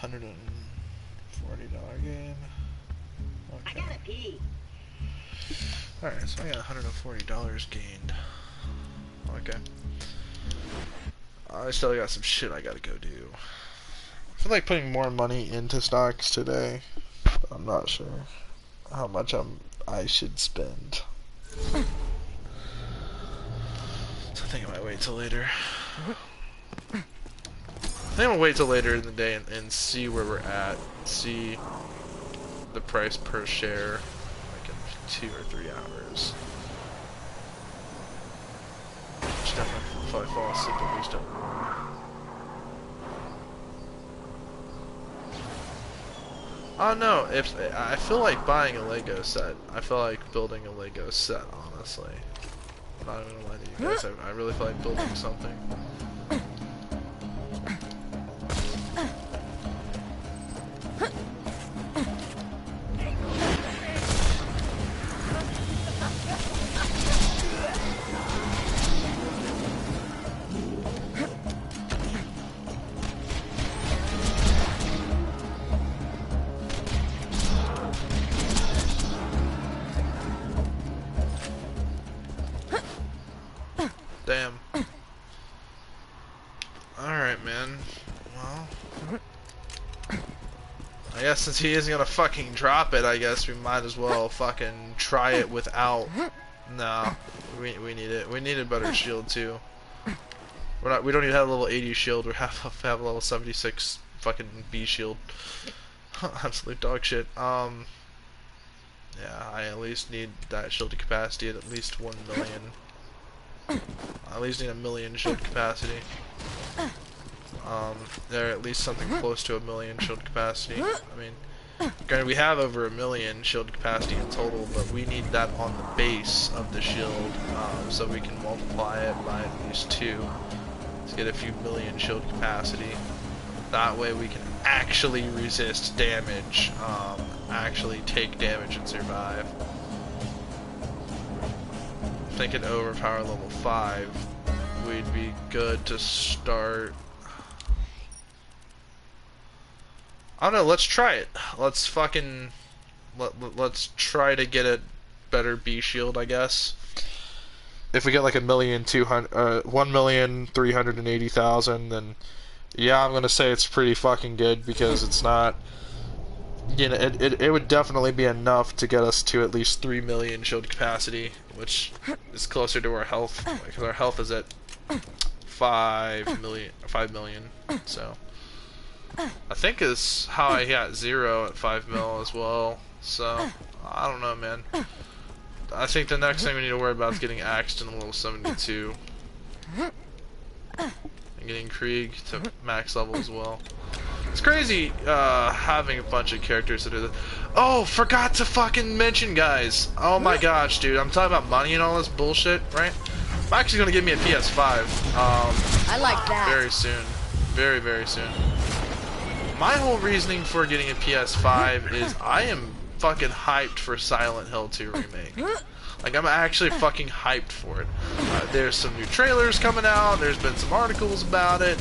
[SPEAKER 1] $140 $40 gain. Okay. Alright, so I got $140 gained. Okay. I still got some shit I gotta go do. I feel like putting more money into stocks today. I'm not sure how much I should spend. So I think I might wait till later. I think I'm gonna wait till later in the day and see where we're at. See the price per share like in 2 or 3 hours. Should definitely probably fall asleep at least. Oh no, if I feel like buying a Lego set. I feel like building a Lego set, honestly. I'm not even gonna lie to you guys, I really feel like building something. Damn. Alright, man. Well, I guess since he isn't gonna fucking drop it, I guess we might as well fucking try it without. No, we need it. We need a better shield too. We don't even have a level 80 shield. We have a level 76 fucking B shield. Absolute dog shit. Yeah, I at least need that shield capacity at least 1 million. I at least need 1 million shield capacity. They're at least something close to 1 million shield capacity. I mean, granted, we have over 1 million shield capacity in total, but we need that on the base of the shield, so we can multiply it by at least 2 to get a few million shield capacity. That way we can actually resist damage, actually take damage and survive. I think at overpower level 5, we'd be good to start. I don't know, let's try it. Let's fucking let's try to get a better B shield, I guess. If we get like 1,380,000, then yeah, I'm gonna say it's pretty fucking good, because it's not, you know, it would definitely be enough to get us to at least 3 million shield capacity, which is closer to our health, because our health is at 5 million, so I think is how I got 0 at 5 mil as well. So I don't know, man. I think the next thing we need to worry about is getting axed in level 72 and getting Krieg to max level as well. It's crazy having a bunch of characters that do this. Oh, forgot to fucking mention, guys. Oh my gosh, dude. I'm talking about money and all this bullshit, right? I'm actually gonna give me a PS5.
[SPEAKER 5] I like that.
[SPEAKER 1] Very soon. Very, very soon. My whole reasoning for getting a PS5 is I am fucking hyped for Silent Hill 2 Remake. Like, I'm actually fucking hyped for it. There's some new trailers coming out. There's been some articles about it.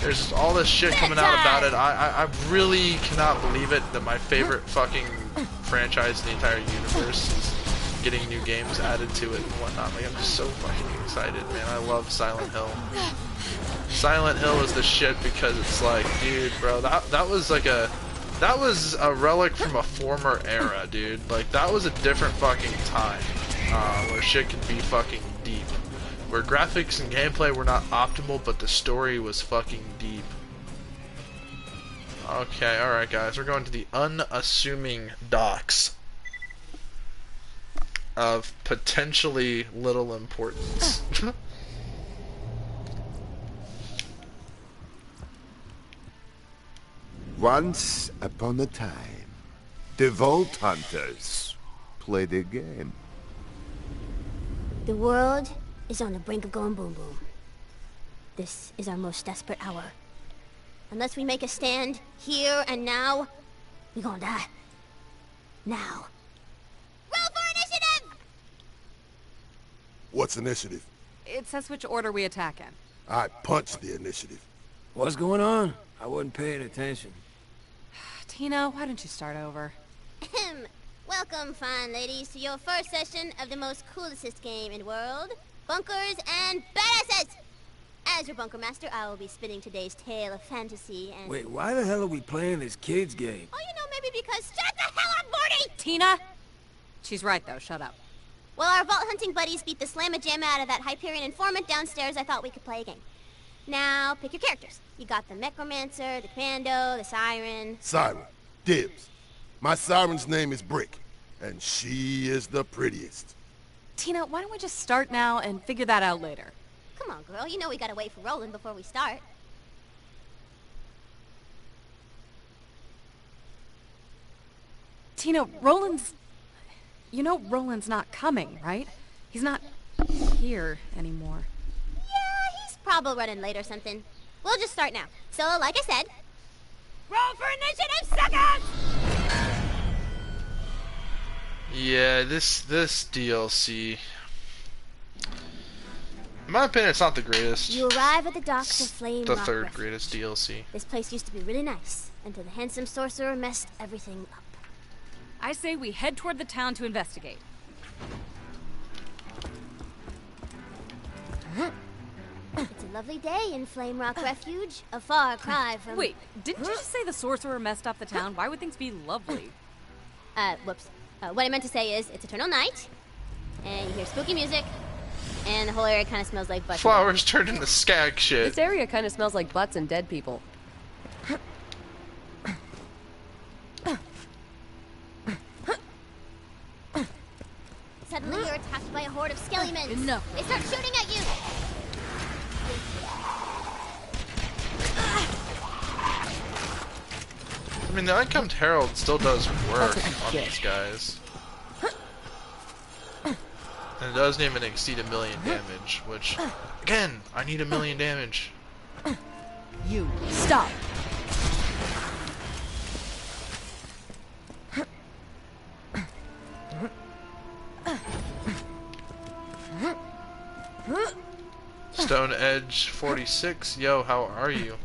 [SPEAKER 1] There's just all this shit coming out about it. I really cannot believe it that my favorite fucking franchise in the entire universe is getting new games added to it and whatnot. Like, I'm just so fucking excited, man. I love Silent Hill. Silent Hill is the shit because it's like, dude, bro, that was like that was a relic from a former era, dude. Like, that was a different fucking time, where shit could be fucking deep. Where graphics and gameplay were not optimal, but the story was fucking deep. Okay, alright guys, we're going to the unassuming docks of potentially little importance.
[SPEAKER 7] Once upon a time, the Vault Hunters played a game.
[SPEAKER 8] The world is on the brink of going boom boom. This is our most desperate hour. Unless we make a stand, here and now, we gonna die. Now. Roll for initiative!
[SPEAKER 7] What's initiative?
[SPEAKER 2] It says which order we attack in.
[SPEAKER 7] I punched the initiative.
[SPEAKER 9] What's going on? I wasn't paying attention.
[SPEAKER 2] Tina, why don't you start over?
[SPEAKER 8] Welcome, fine ladies, to your first session of the most coolest game in the world, Bunkers and Badasses! As your bunker master, I will be spinning today's tale of fantasy and...
[SPEAKER 9] Wait, why the hell are we playing this kid's game?
[SPEAKER 8] Oh, you know, maybe because... Shut the hell up, Morty!
[SPEAKER 2] Tina? She's right, though. Shut up.
[SPEAKER 8] While our vault hunting buddies beat the slamma-jamma out of that Hyperion informant downstairs, I thought we could play a game. Now, pick your characters. You got the Necromancer, the Commando, the Siren...
[SPEAKER 7] Siren. Dibs. My siren's name is Brick, and she is the prettiest.
[SPEAKER 2] Tina, why don't we just start now and figure that out later?
[SPEAKER 8] Come on, girl. You know we gotta wait for Roland before we start.
[SPEAKER 2] Tina, Roland's... You know Roland's not coming, right? He's not here anymore.
[SPEAKER 8] Yeah, he's probably running late or something. We'll just start now. So, like I said... Roll for initiative, suckers!
[SPEAKER 1] Yeah, this DLC... In my opinion, it's not the greatest.
[SPEAKER 8] You arrive at the docks of Flame
[SPEAKER 1] The
[SPEAKER 8] Rock
[SPEAKER 1] third
[SPEAKER 8] Refuge.
[SPEAKER 1] greatest DLC.
[SPEAKER 8] This place used to be really nice, until the handsome sorcerer messed everything up.
[SPEAKER 2] I say we head toward the town to investigate.
[SPEAKER 8] It's a lovely day in Flame Rock Refuge, a far cry from...
[SPEAKER 2] Wait, didn't you just say the sorcerer messed up the town? Why would things be lovely?
[SPEAKER 8] Whoops. What I meant to say is, it's eternal night, and you hear spooky music, and the whole area kind of smells like butt.
[SPEAKER 1] Flowers turned into skag shit.
[SPEAKER 5] This area kind of smells like butts and dead people.
[SPEAKER 8] Suddenly you're attacked by a horde of skelliemons.
[SPEAKER 2] Enough.
[SPEAKER 8] They start shooting at you.
[SPEAKER 1] I mean, the Uncombed Herald still does work on these guys. And it doesn't even exceed 1,000,000 damage, which, again, I need 1,000,000 damage.
[SPEAKER 2] You, stop!
[SPEAKER 1] Stone Edge 46, yo, how are you?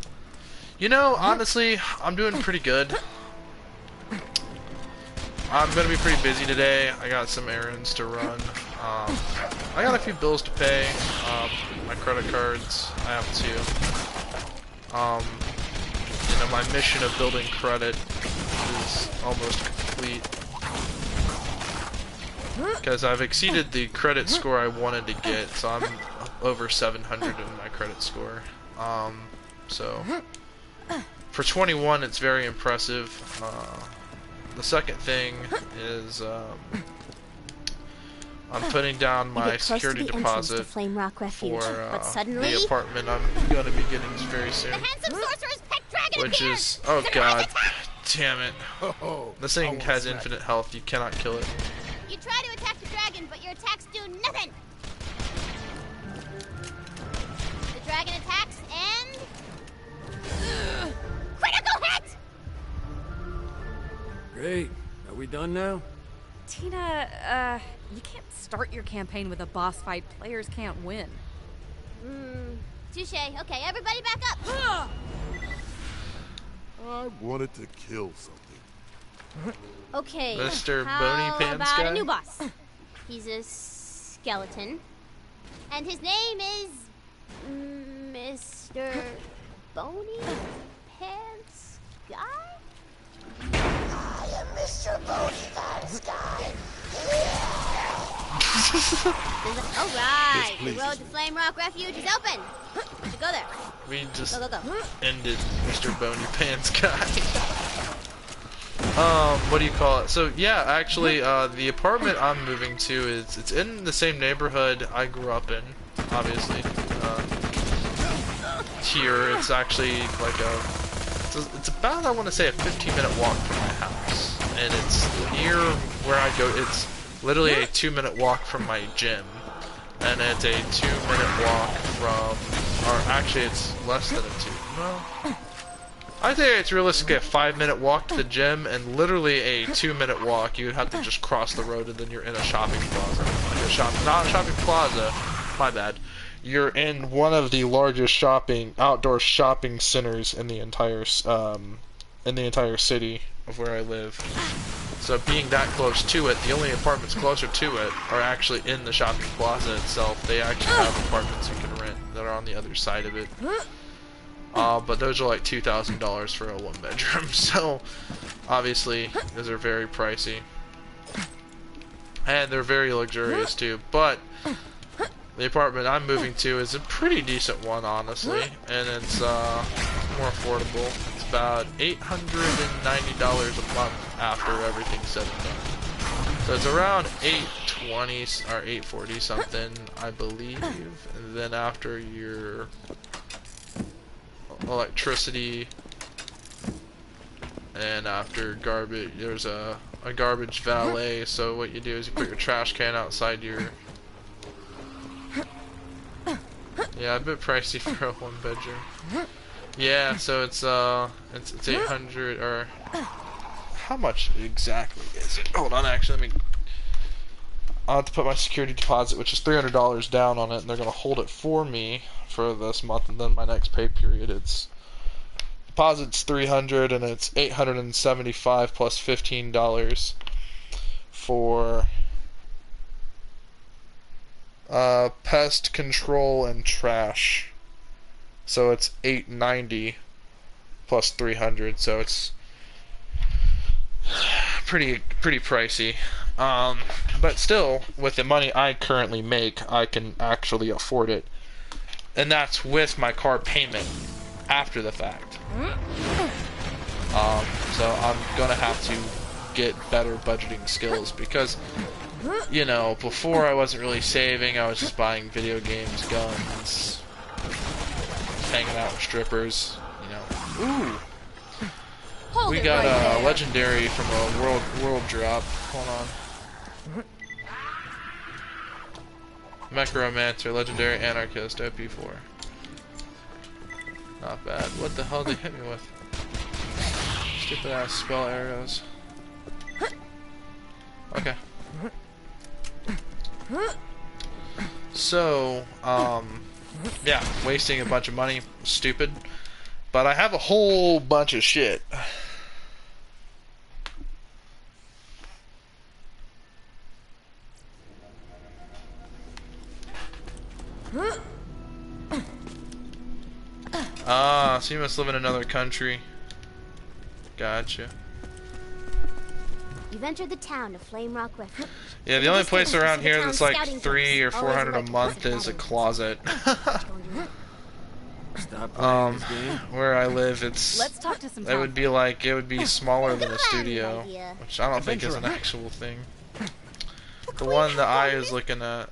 [SPEAKER 1] You know, honestly, I'm doing pretty good. I'm gonna be pretty busy today. I got some errands to run. I got a few bills to pay. My credit cards, I have to. You know, my mission of building credit is almost complete. Because I've exceeded the credit score I wanted to get, so I'm over 700 in my credit score. So for 21, it's very impressive. The second thing is I'm putting down my security deposit for the apartment I'm going to be getting very soon.
[SPEAKER 8] The handsome sorcerer's pet dragon
[SPEAKER 1] Which
[SPEAKER 8] appears.
[SPEAKER 1] is, oh
[SPEAKER 8] Surprise
[SPEAKER 1] god,
[SPEAKER 8] attack!
[SPEAKER 1] damn it. This thing has infinite health, you cannot kill it.
[SPEAKER 8] You try to attack the dragon, but your attacks do nothing. The dragon attacks and... critical hit!
[SPEAKER 9] Great. Are we done now?
[SPEAKER 2] Tina, you can't start your campaign with a boss fight players can't win.
[SPEAKER 8] Touche. Okay, everybody back up.
[SPEAKER 7] I wanted to kill something.
[SPEAKER 8] Okay,
[SPEAKER 1] Mr.
[SPEAKER 8] how
[SPEAKER 1] Bony Pants
[SPEAKER 8] about
[SPEAKER 1] guy?
[SPEAKER 8] a new boss? He's a skeleton. And his name is... Mr. Bony Pants Guy?
[SPEAKER 3] I am Mr. Bony Pants Guy.
[SPEAKER 8] Alright, the road to Flame Rock Refuge is open. We should go there.
[SPEAKER 1] We just
[SPEAKER 8] Go.
[SPEAKER 1] ended Mr. Bony Pants guy. What do you call it? So yeah, actually, the apartment I'm moving to it's in the same neighborhood I grew up in, obviously. Here, it's actually like it's about, I want to say, a 15-minute walk from my house, and it's near where I go. It's literally a 2-minute walk from my gym, and it's a 2-minute walk from, or actually, it's less than a 2. No. I think it's realistically a 5-minute walk to the gym, and literally a 2-minute walk. You would have to just cross the road, and then you're in a shopping plaza. Not a shopping plaza. My bad. You're in one of the largest outdoor shopping centers in the entire city. of where I live. So being that close to it, the only apartments closer to it are actually in the shopping plaza itself. They actually have apartments you can rent that are on the other side of it. But those are like $2,000 for a 1-bedroom. So obviously those are very pricey. And they're very luxurious too. But the apartment I'm moving to is a pretty decent one, honestly. And it's more affordable. It's about $890 a month after everything's said and done. So it's around $820 or $840 something, I believe. And then after your electricity and after garbage, there's a garbage valet. So what you do is you put your trash can outside your... Yeah, a bit pricey for a 1-bedroom. Yeah, so it's 800 or how much exactly is it? Hold on, actually, I'll have to put my security deposit, which is $300 down on it, and they're gonna hold it for me for this month, and then my next pay period, it's deposit's $300, and it's $875 plus $15 for pest control and trash. So it's $890 plus $300, so it's pretty pricey. But still, with the money I currently make, I can actually afford it, and that's with my car payment after the fact. So I'm gonna have to get better budgeting skills because, you know, before I wasn't really saving. I was just buying video games, guns, hanging out with strippers, you know. Ooh, we got a legendary from a world drop. Hold on. Necromancer, legendary anarchist, OP4. Not bad. What the hell did they hit me with? Stupid ass spell arrows. Okay. So, yeah, wasting a bunch of money, stupid. But I have a whole bunch of shit. Ah, so you must live in another country. Gotcha.
[SPEAKER 8] You've entered the town of Flame Rock Refuge.
[SPEAKER 1] Yeah, the only place around here that's like $300 or $400 a month is a closet. Where I live,
[SPEAKER 2] Let's talk to some
[SPEAKER 1] it would be like, it would be smaller than a studio, which I don't think is an actual thing. The one that I is looking at.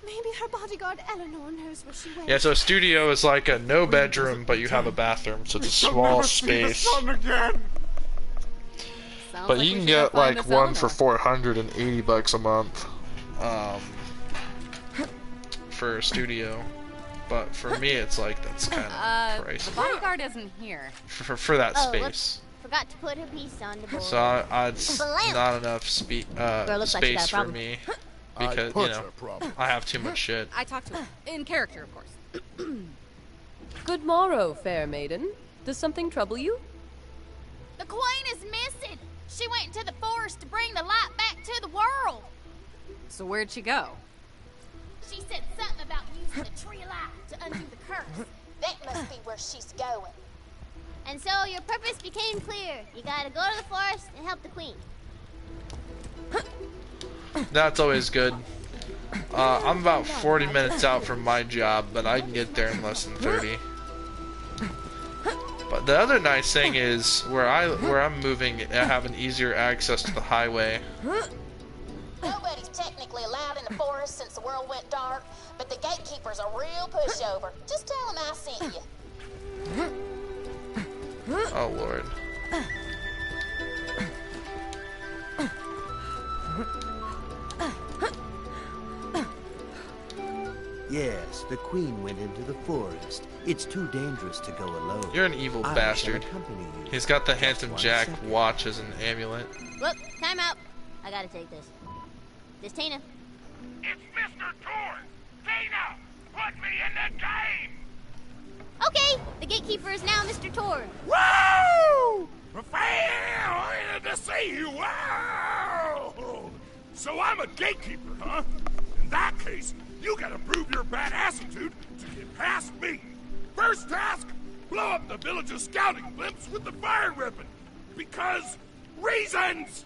[SPEAKER 10] Maybe her bodyguard Eleanor knows where she went.
[SPEAKER 1] Yeah, so a studio is like a no bedroom, but you have a bathroom, so it's a small space. But you can get like one for $480 a month for a studio. But for me, it's like that's kind of pricey.
[SPEAKER 2] The bodyguard isn't here.
[SPEAKER 1] For that space.
[SPEAKER 8] Forgot to put her piece on the board.
[SPEAKER 1] So it's not enough space for me because you know I have too much shit.
[SPEAKER 2] I talked to him in character, of course.
[SPEAKER 5] Good morrow, fair maiden. Does something trouble you?
[SPEAKER 10] The queen is missing. She went into the forest to bring the light back to the world.
[SPEAKER 2] So where'd she go?
[SPEAKER 10] She said something about using the tree of light to undo the curse.
[SPEAKER 3] That must be where she's going.
[SPEAKER 8] And so your purpose became clear. You gotta go to the forest and help the queen.
[SPEAKER 1] That's always good. I'm about 40 minutes out from my job, but I can get there in less than 30. But the other nice thing is where I'm moving, I have an easier access to the highway.
[SPEAKER 3] Nobody's technically allowed in the forest since the world went dark, but the gatekeeper's a real pushover. Just tell him I sent you.
[SPEAKER 1] Oh Lord.
[SPEAKER 11] Yes, the queen went into the forest. It's too dangerous to go alone.
[SPEAKER 1] You're an evil bastard. He's got the Handsome Jack watch as an amulet.
[SPEAKER 8] Whoop, time out. I gotta take this. This Tina.
[SPEAKER 6] It's Mr. Tor! Tina! Put me in the game!
[SPEAKER 8] Okay, the gatekeeper is now Mr. Tor.
[SPEAKER 4] Woo! Good to see you. Wow! So I'm a gatekeeper, huh? In that case, you gotta prove your badassitude to get past me. First task, blow up the village's scouting blimps with the fire weapon. Because reasons!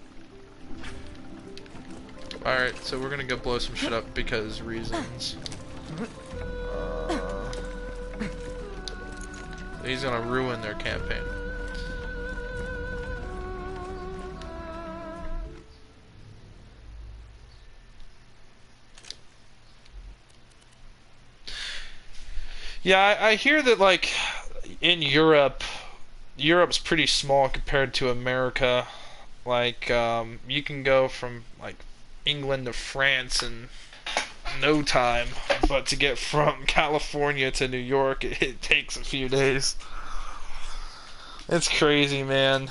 [SPEAKER 1] Alright, so we're gonna go blow some shit up because reasons. He's gonna ruin their campaign. Yeah, I hear that, like, in Europe's pretty small compared to America. Like, you can go from, like, England to France in no time, but to get from California to New York, it takes a few days. It's crazy, man.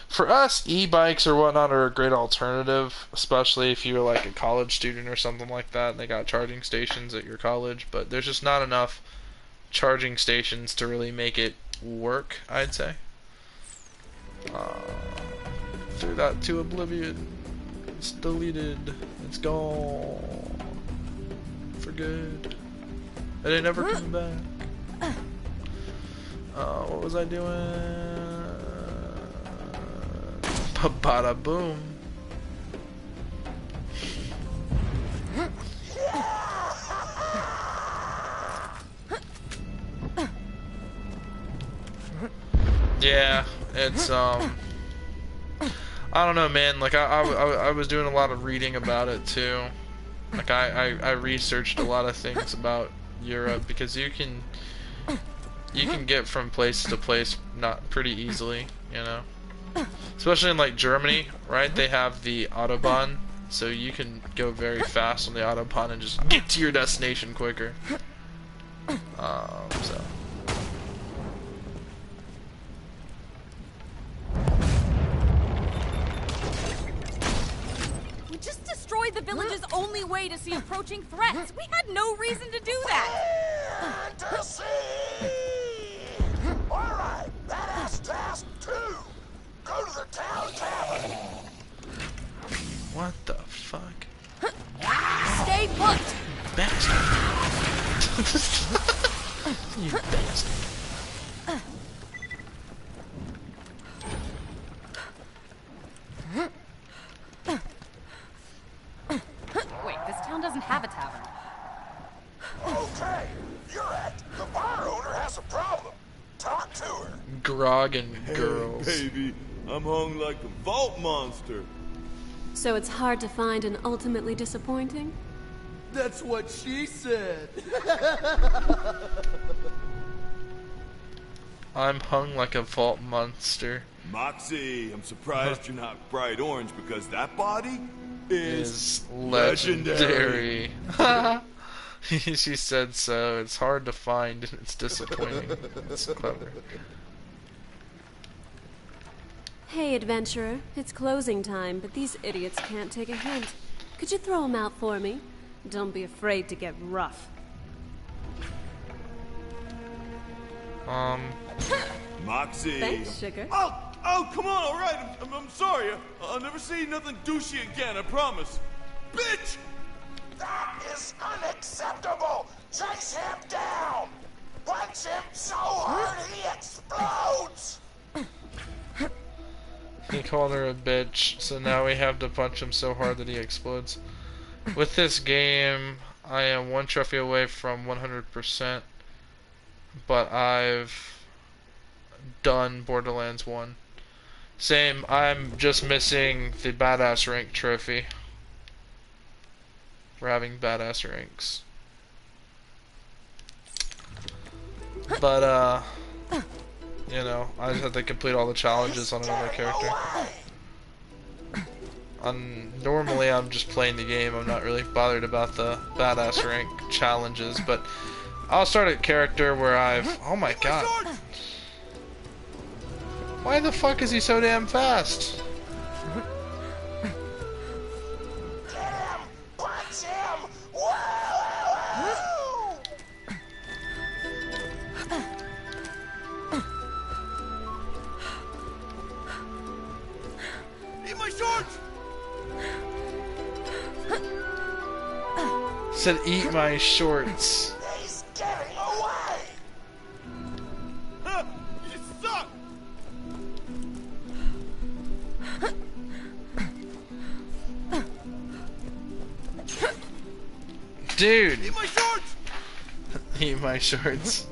[SPEAKER 1] For us, e-bikes or whatnot are a great alternative, especially if you're like a college student or something like that, and they got charging stations at your college, but there's just not enough charging stations to really make it work, I'd say. Threw that to oblivion. It's deleted. It's gone. For good. It ain't never coming back. What was I doing? Bada boom. Yeah, it's I don't know, man. Like I was doing a lot of reading about it too. Like I researched a lot of things about Europe because you can get from place to place not pretty easily, you know. Especially in like Germany, right? They have the Autobahn, so you can go very fast on the Autobahn and just get to your destination quicker. So.
[SPEAKER 2] We just destroyed the village's only way to see approaching threats. We had no reason to do that.
[SPEAKER 4] Fantasy! Alright, badass task 2. Go to the town tavern.
[SPEAKER 1] What the fuck?
[SPEAKER 2] Stay put!
[SPEAKER 1] Bastard! You bastard!
[SPEAKER 2] Wait, this town doesn't have a tavern.
[SPEAKER 4] Okay, you're at. The bar owner has a problem. Talk to her.
[SPEAKER 1] Grog and girls.
[SPEAKER 12] Hey, baby, I'm hung like a vault monster.
[SPEAKER 5] So it's hard to find and ultimately disappointing?
[SPEAKER 12] That's what she said.
[SPEAKER 1] I'm hung like a vault monster.
[SPEAKER 12] Moxie, I'm surprised you're not bright orange because that body is
[SPEAKER 1] legendary. She said so. It's hard to find and it's disappointing. It's clever.
[SPEAKER 5] Hey, adventurer. It's closing time, but these idiots can't take a hint. Could you throw them out for me? Don't be afraid to get rough.
[SPEAKER 12] Moxie.
[SPEAKER 5] Thanks, sugar.
[SPEAKER 12] Oh, come on, all right. I'm sorry. I'll never say nothing douchey again, I promise. Bitch!
[SPEAKER 4] That is unacceptable. Chase him down. Punch him so hard he explodes.
[SPEAKER 1] He called her a bitch, so now we have to punch him so hard that he explodes. With this game, I am one trophy away from 100%, but I've done Borderlands 1. Same, I'm just missing the badass rank trophy for having badass ranks. But, you know, I just have to complete all the challenges on another character. Normally I'm just playing the game, I'm not really bothered about the badass rank challenges, but I'll start a character where oh my god. Why the fuck is he so damn fast?
[SPEAKER 4] Get him! Punch him! Woo!
[SPEAKER 12] shorts!
[SPEAKER 1] Said eat my shorts.
[SPEAKER 4] He's getting away!
[SPEAKER 12] You suck!
[SPEAKER 1] Dude!
[SPEAKER 12] Eat my shorts!
[SPEAKER 1] Eat my shorts.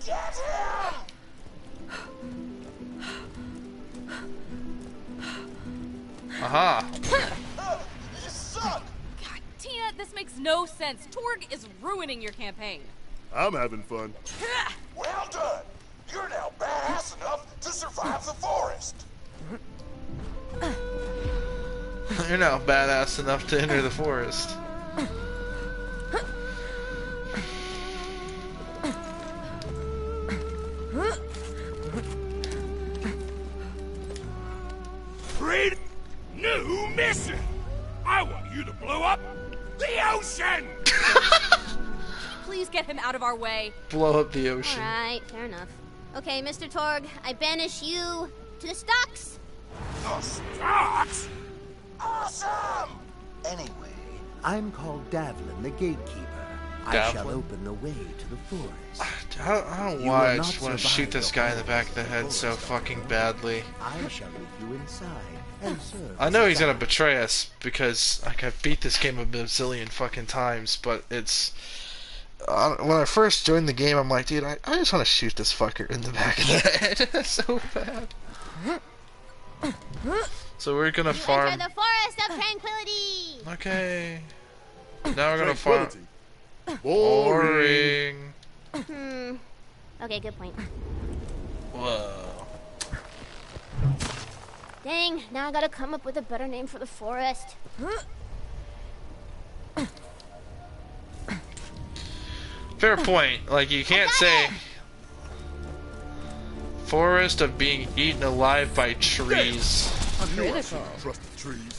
[SPEAKER 4] Get him!
[SPEAKER 1] Aha!
[SPEAKER 4] You suck!
[SPEAKER 2] God, Tina, this makes no sense. Torg is ruining your campaign.
[SPEAKER 12] I'm having fun.
[SPEAKER 4] Well done! You're now badass enough to survive the forest!
[SPEAKER 1] You're now badass enough to enter the forest.
[SPEAKER 4] Great new mission! I want you to blow up the ocean!
[SPEAKER 2] Please get him out of our way.
[SPEAKER 1] Blow up the ocean.
[SPEAKER 8] Alright, fair enough. Okay, Mr. Torg, I banish you to the stocks.
[SPEAKER 4] The stocks? Awesome!
[SPEAKER 11] Anyway, I'm called Davlin, the gatekeeper. I shall
[SPEAKER 1] Davlin?
[SPEAKER 11] open the way to the forest.
[SPEAKER 1] I don't know
[SPEAKER 11] You
[SPEAKER 1] why
[SPEAKER 11] will
[SPEAKER 1] I
[SPEAKER 11] not
[SPEAKER 1] just want to
[SPEAKER 11] survive
[SPEAKER 1] shoot this
[SPEAKER 11] the
[SPEAKER 1] guy in the
[SPEAKER 11] whole
[SPEAKER 1] back of the
[SPEAKER 11] of
[SPEAKER 1] head so
[SPEAKER 11] forest
[SPEAKER 1] fucking
[SPEAKER 11] alone.
[SPEAKER 1] badly.
[SPEAKER 11] I shall lead you inside and serve.
[SPEAKER 1] I
[SPEAKER 11] as
[SPEAKER 1] know
[SPEAKER 11] a
[SPEAKER 1] he's gonna
[SPEAKER 11] guide.
[SPEAKER 1] betray us because like I've beat this game a bazillion fucking times, but it's when I first joined the game, I'm like, dude, I just want to shoot this fucker in the back of the head so bad. So we're gonna farm.
[SPEAKER 8] Enter the forest of tranquility.
[SPEAKER 1] Okay. Now we're gonna farm.
[SPEAKER 12] Boring.
[SPEAKER 1] Boring.
[SPEAKER 8] Okay, good point.
[SPEAKER 1] Whoa.
[SPEAKER 8] Dang, now I gotta come up with a better name for the forest.
[SPEAKER 1] Fair point. Like you can't say forest of being eaten alive by trees.
[SPEAKER 2] Critical.
[SPEAKER 12] Trust the trees.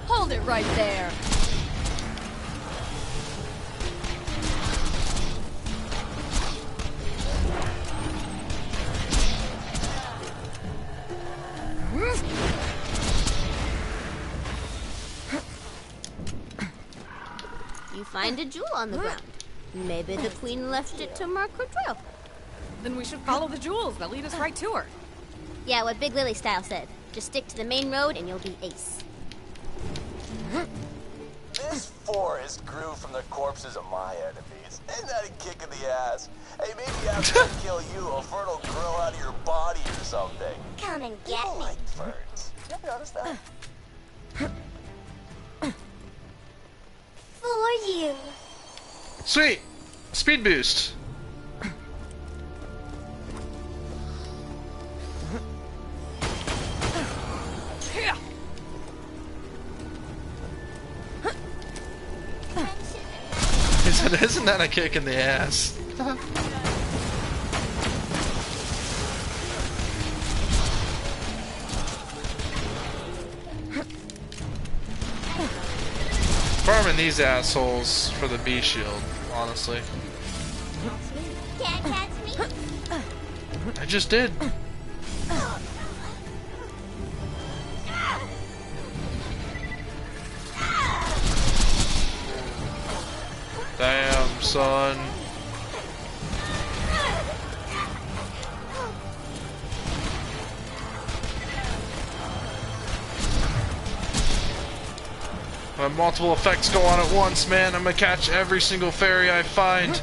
[SPEAKER 2] Hold it right there.
[SPEAKER 8] You find a jewel on the ground. Maybe the queen left it to mark her trail.
[SPEAKER 2] Then we should follow the jewels. They'll lead us right to her.
[SPEAKER 8] Yeah, what Big Lily Style said. Just stick to the main road and you'll be ace.
[SPEAKER 13] This forest grew from the corpses of my enemies. Isn't that a kick in the ass? Hey, maybe after I kill you, a fern will grow out of your body or something.
[SPEAKER 8] Come and get
[SPEAKER 13] People
[SPEAKER 8] me.
[SPEAKER 13] like ferns. You ever notice that?
[SPEAKER 8] For you.
[SPEAKER 1] Sweet. Speed boost. He said, isn't that a kick in the ass? Farming these assholes for the B shield, honestly.
[SPEAKER 8] Can't catch me.
[SPEAKER 1] I just did. Damn, son. I have multiple effects go on at once, man. I'm gonna catch every single fairy I find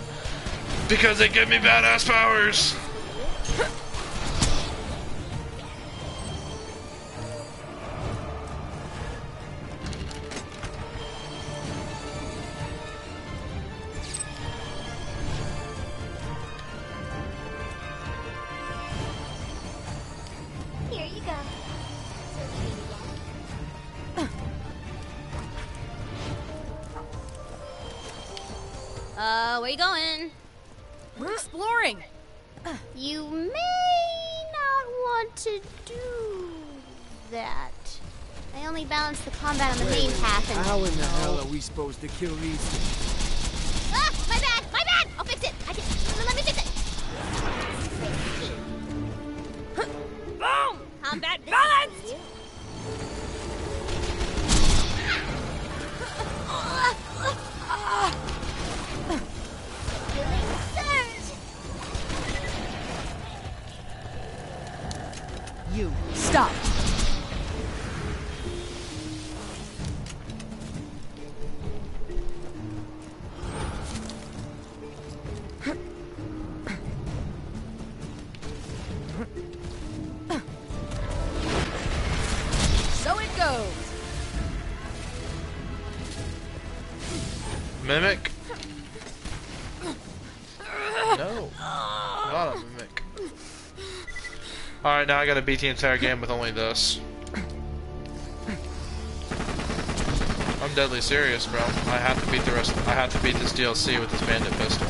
[SPEAKER 1] because they give me badass powers.
[SPEAKER 8] Here you go. Where you going?
[SPEAKER 2] We're exploring.
[SPEAKER 8] You may not want to do that. I only balanced the combat on the main path and...
[SPEAKER 9] How in the hell are we supposed to kill these things?
[SPEAKER 8] Ah! My bad! My bad! I'll fix it! I can... Let me fix it! Boom! Combat balanced!
[SPEAKER 2] You stop. So it goes.
[SPEAKER 1] Mimic? No. Not a mimic. Alright, now I gotta beat the entire game with only this. I'm deadly serious, bro. I have to beat the rest. I have to beat this DLC with this bandit pistol.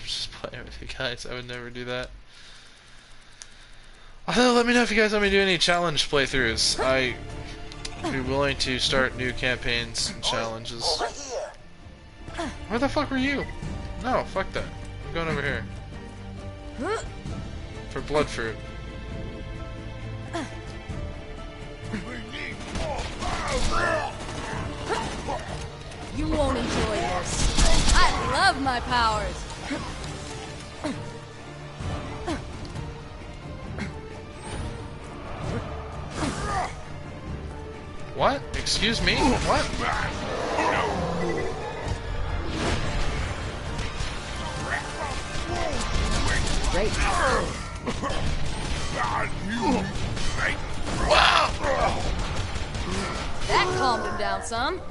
[SPEAKER 1] Just playing with you guys. I would never do that. Let me know if you guys want me to do any challenge playthroughs. I'd be willing to start new campaigns and challenges. Where the fuck were you? No, fuck that. I'm going over here. For blood fruit.
[SPEAKER 2] You won't enjoy this. I love my powers.
[SPEAKER 1] What? Excuse me? What?
[SPEAKER 2] Great. That calmed him down some.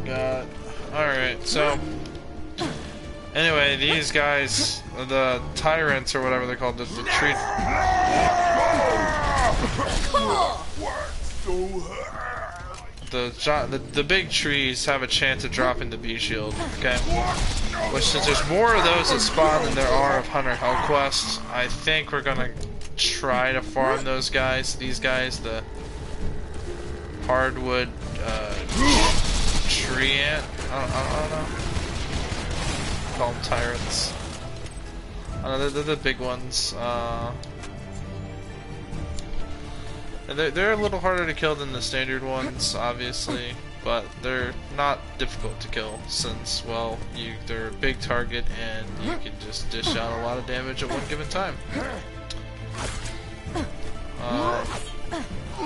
[SPEAKER 1] God. Alright, so... Anyway, these guys, the tyrants or whatever they're called, the tree... The big trees have a chance of dropping the B shield, okay? Which, since there's more of those that spawn than there are of Hunter Hellquest, I think we're gonna try to farm those guys. These guys, the hardwood tree ant. I don't know. Call them tyrants. They're the big ones. They're a little harder to kill than the standard ones, obviously, but they're not difficult to kill since, well, they're a big target and you can just dish out a lot of damage at one given time.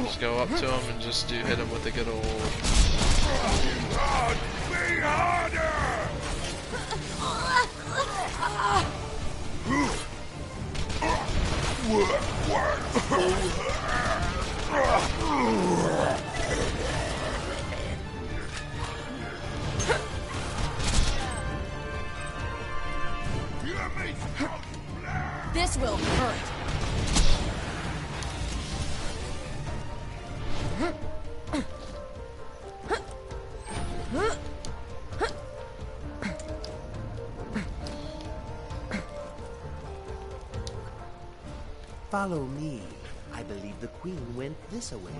[SPEAKER 1] Just go up to them and just hit them with a good old...
[SPEAKER 2] This will hurt.
[SPEAKER 11] Follow me. I believe the queen went this away.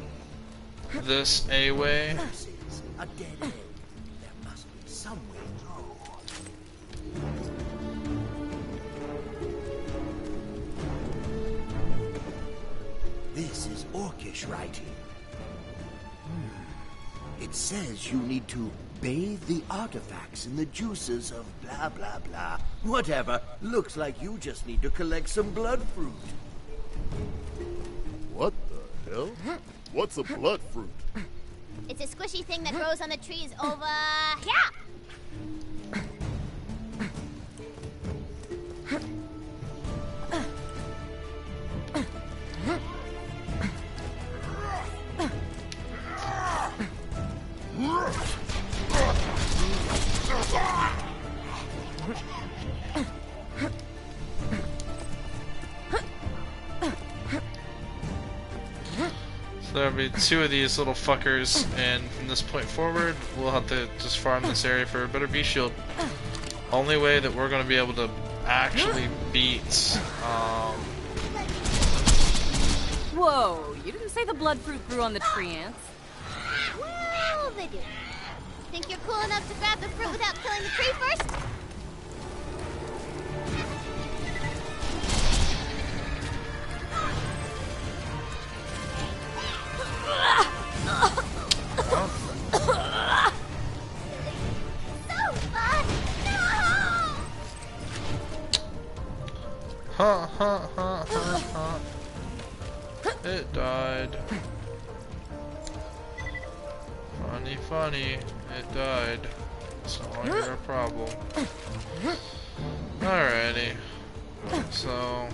[SPEAKER 1] This a way?
[SPEAKER 11] This is a dead end. There must be some way through. This is Orcish writing. It says you need to bathe the artifacts in the juices of blah blah blah. Whatever. Looks like you just need to collect some blood fruit.
[SPEAKER 14] What the hell? What's a blood fruit?
[SPEAKER 8] It's a squishy thing that grows on the trees over here.
[SPEAKER 1] So there'll be 2 of these little fuckers, and from this point forward, we'll have to just farm this area for a better B shield. Only way that we're going to be able to actually beat,
[SPEAKER 2] Whoa, you didn't say the blood fruit grew on the tree ants.
[SPEAKER 8] Well, they do. Think you're cool enough to grab the fruit without killing the tree first?
[SPEAKER 1] Ha ha ha ha ha. It died. Funny, funny. It died. It's no longer a problem. Alrighty. So,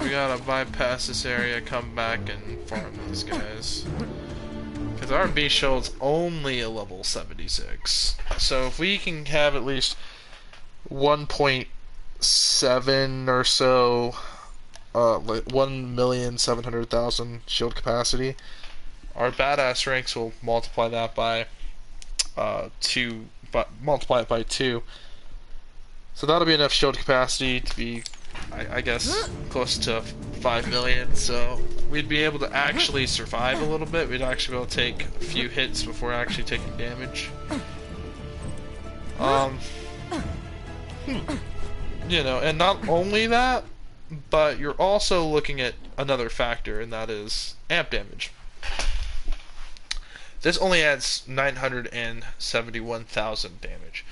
[SPEAKER 1] we gotta bypass this area, come back and farm these guys. Because our B shield's only a level 76. So if we can have at least 1.7 or so, like 1,700,000 shield capacity, our badass ranks will multiply that by 2, but multiply it by 2. So that'll be enough shield capacity to be, I guess, close to 5 million. So we'd be able to actually survive a little bit. We'd actually be able to take a few hits before actually taking damage. You know, and not only that, but you're also looking at another factor, and that is amp damage. This only adds 971,000 damage.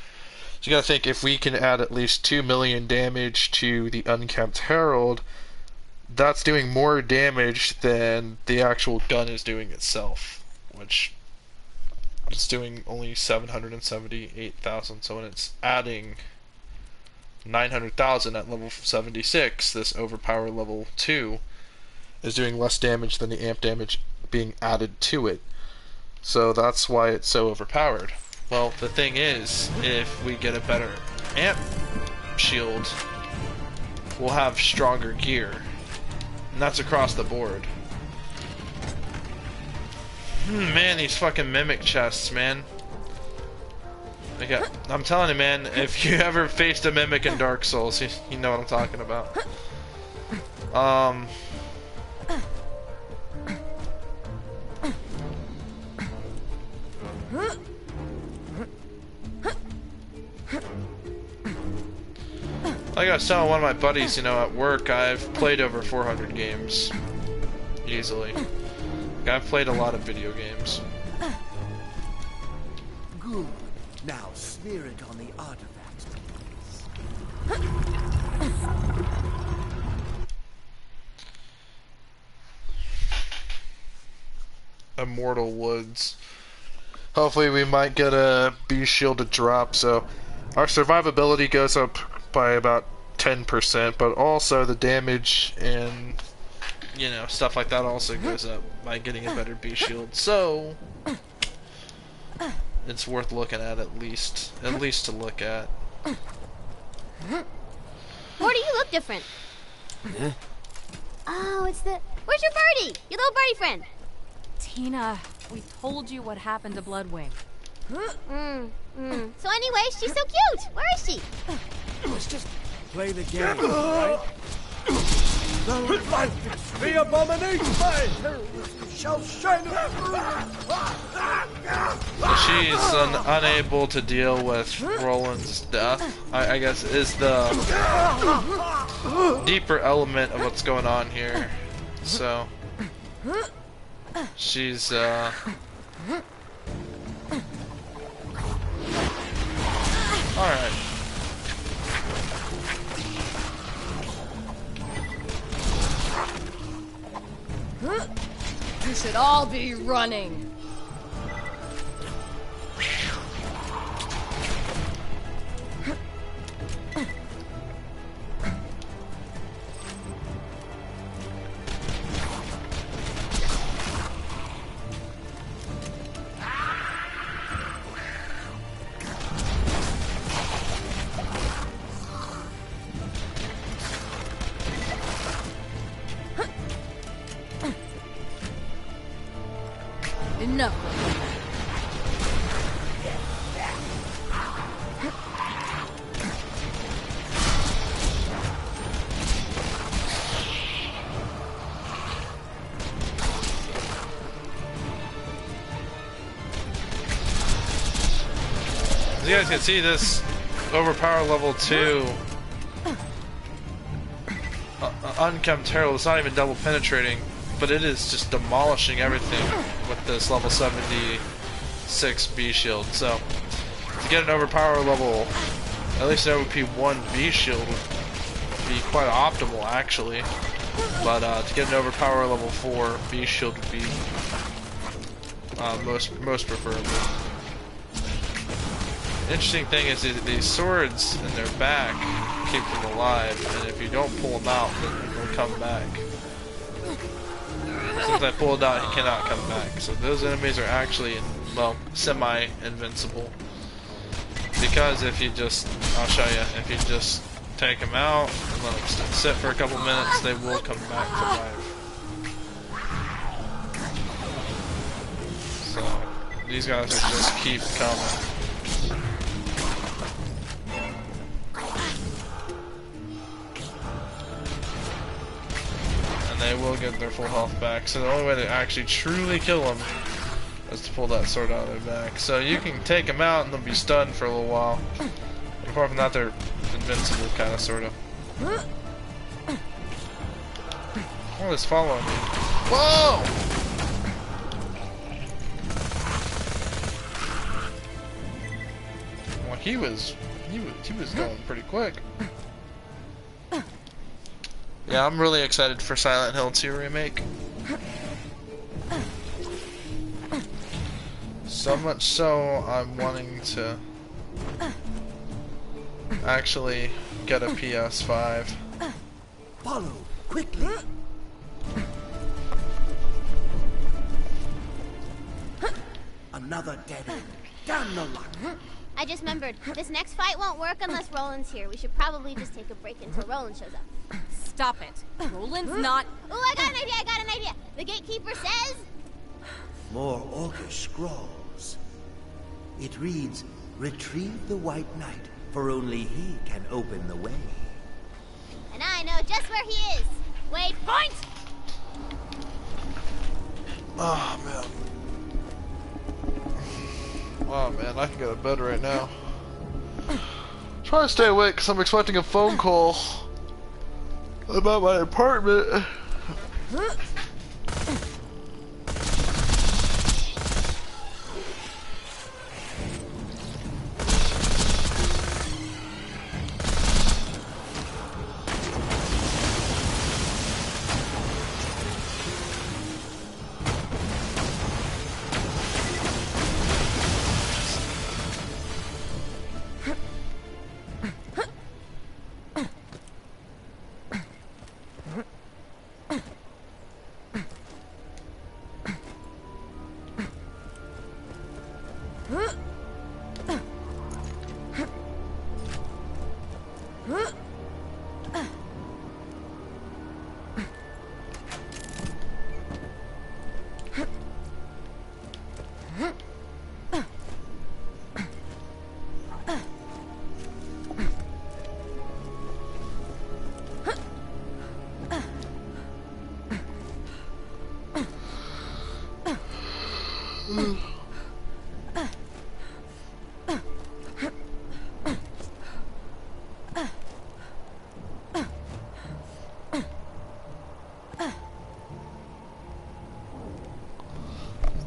[SPEAKER 1] So you gotta think, if we can add at least 2 million damage to the Unkempt Herald, that's doing more damage than the actual gun is doing itself, which is doing only 778,000. So when it's adding 900,000 at level 76, this overpower level 2 is doing less damage than the amp damage being added to it. So that's why it's so overpowered. Well, the thing is, if we get a better amp shield, we'll have stronger gear. And that's across the board. Man, these fucking mimic chests, man. Okay, I'm telling you, man, if you ever faced a mimic in Dark Souls, you know what I'm talking about. Like I was telling one of my buddies, you know, at work, I've played over 400 games. Easily. Like, I've played a lot of video games.
[SPEAKER 11] Good. Now smear it on the artifacts,
[SPEAKER 1] Immortal Woods. Hopefully we might get a B shield to drop, so our survivability goes up by about 10%, but also the damage and, you know, stuff like that also goes up by getting a better B shield. So it's worth looking at least to look at.
[SPEAKER 8] Morty, you look different. Oh, it's the... Where's your birdie? Your little birdie friend.
[SPEAKER 2] Tina, we told you what happened to Bloodwing.
[SPEAKER 8] So anyway, she's so cute. Where is she?
[SPEAKER 9] Let's just play the game, right? The abomination shall shine.
[SPEAKER 1] She's unable to deal with Roland's death, I guess, is the deeper element of what's going on here. So she's alright.
[SPEAKER 15] You should all be running. No.
[SPEAKER 1] As you guys can see, this overpower level 2 unkempt Terrell is not even double penetrating, but it is just demolishing everything with this level 76 B shield. So to get an overpower level, at least an OP 1 B shield would be quite optimal actually, but to get an overpower level 4 B shield would be most preferable. Interesting thing is these swords in their back keep them alive, and if you don't pull them out, then they'll come back. Since I pulled out, he cannot come back. So those enemies are actually, well, semi-invincible. Because if you just, I'll show you, if you just take them out and let them sit for a couple minutes, they will come back to life. So these guys will just keep coming. They will get their full health back. So the only way to actually truly kill them is to pull that sword out of their back. So you can take them out and they'll be stunned for a little while. Apart from that, they're invincible, kind of, sort of. Oh, it's following me. Whoa! Well, he was going pretty quick. Yeah, I'm really excited for Silent Hill 2 Remake. So much so, I'm wanting to actually get a PS5.
[SPEAKER 11] Follow, quickly! Another dead end. Damn the luck!
[SPEAKER 8] I just remembered, this next fight won't work unless Roland's here. We should probably just take a break until Roland shows up.
[SPEAKER 2] Stop it. Roland's not...
[SPEAKER 8] Ooh, I got an idea! The gatekeeper says...
[SPEAKER 11] More Orcish scrolls. It reads, retrieve the White Knight, for only he can open the way.
[SPEAKER 8] And I know just where he is. Wait, point!
[SPEAKER 1] Oh, man. Oh, man, I can go to bed right now. Try to stay awake because I'm expecting a phone call about my apartment.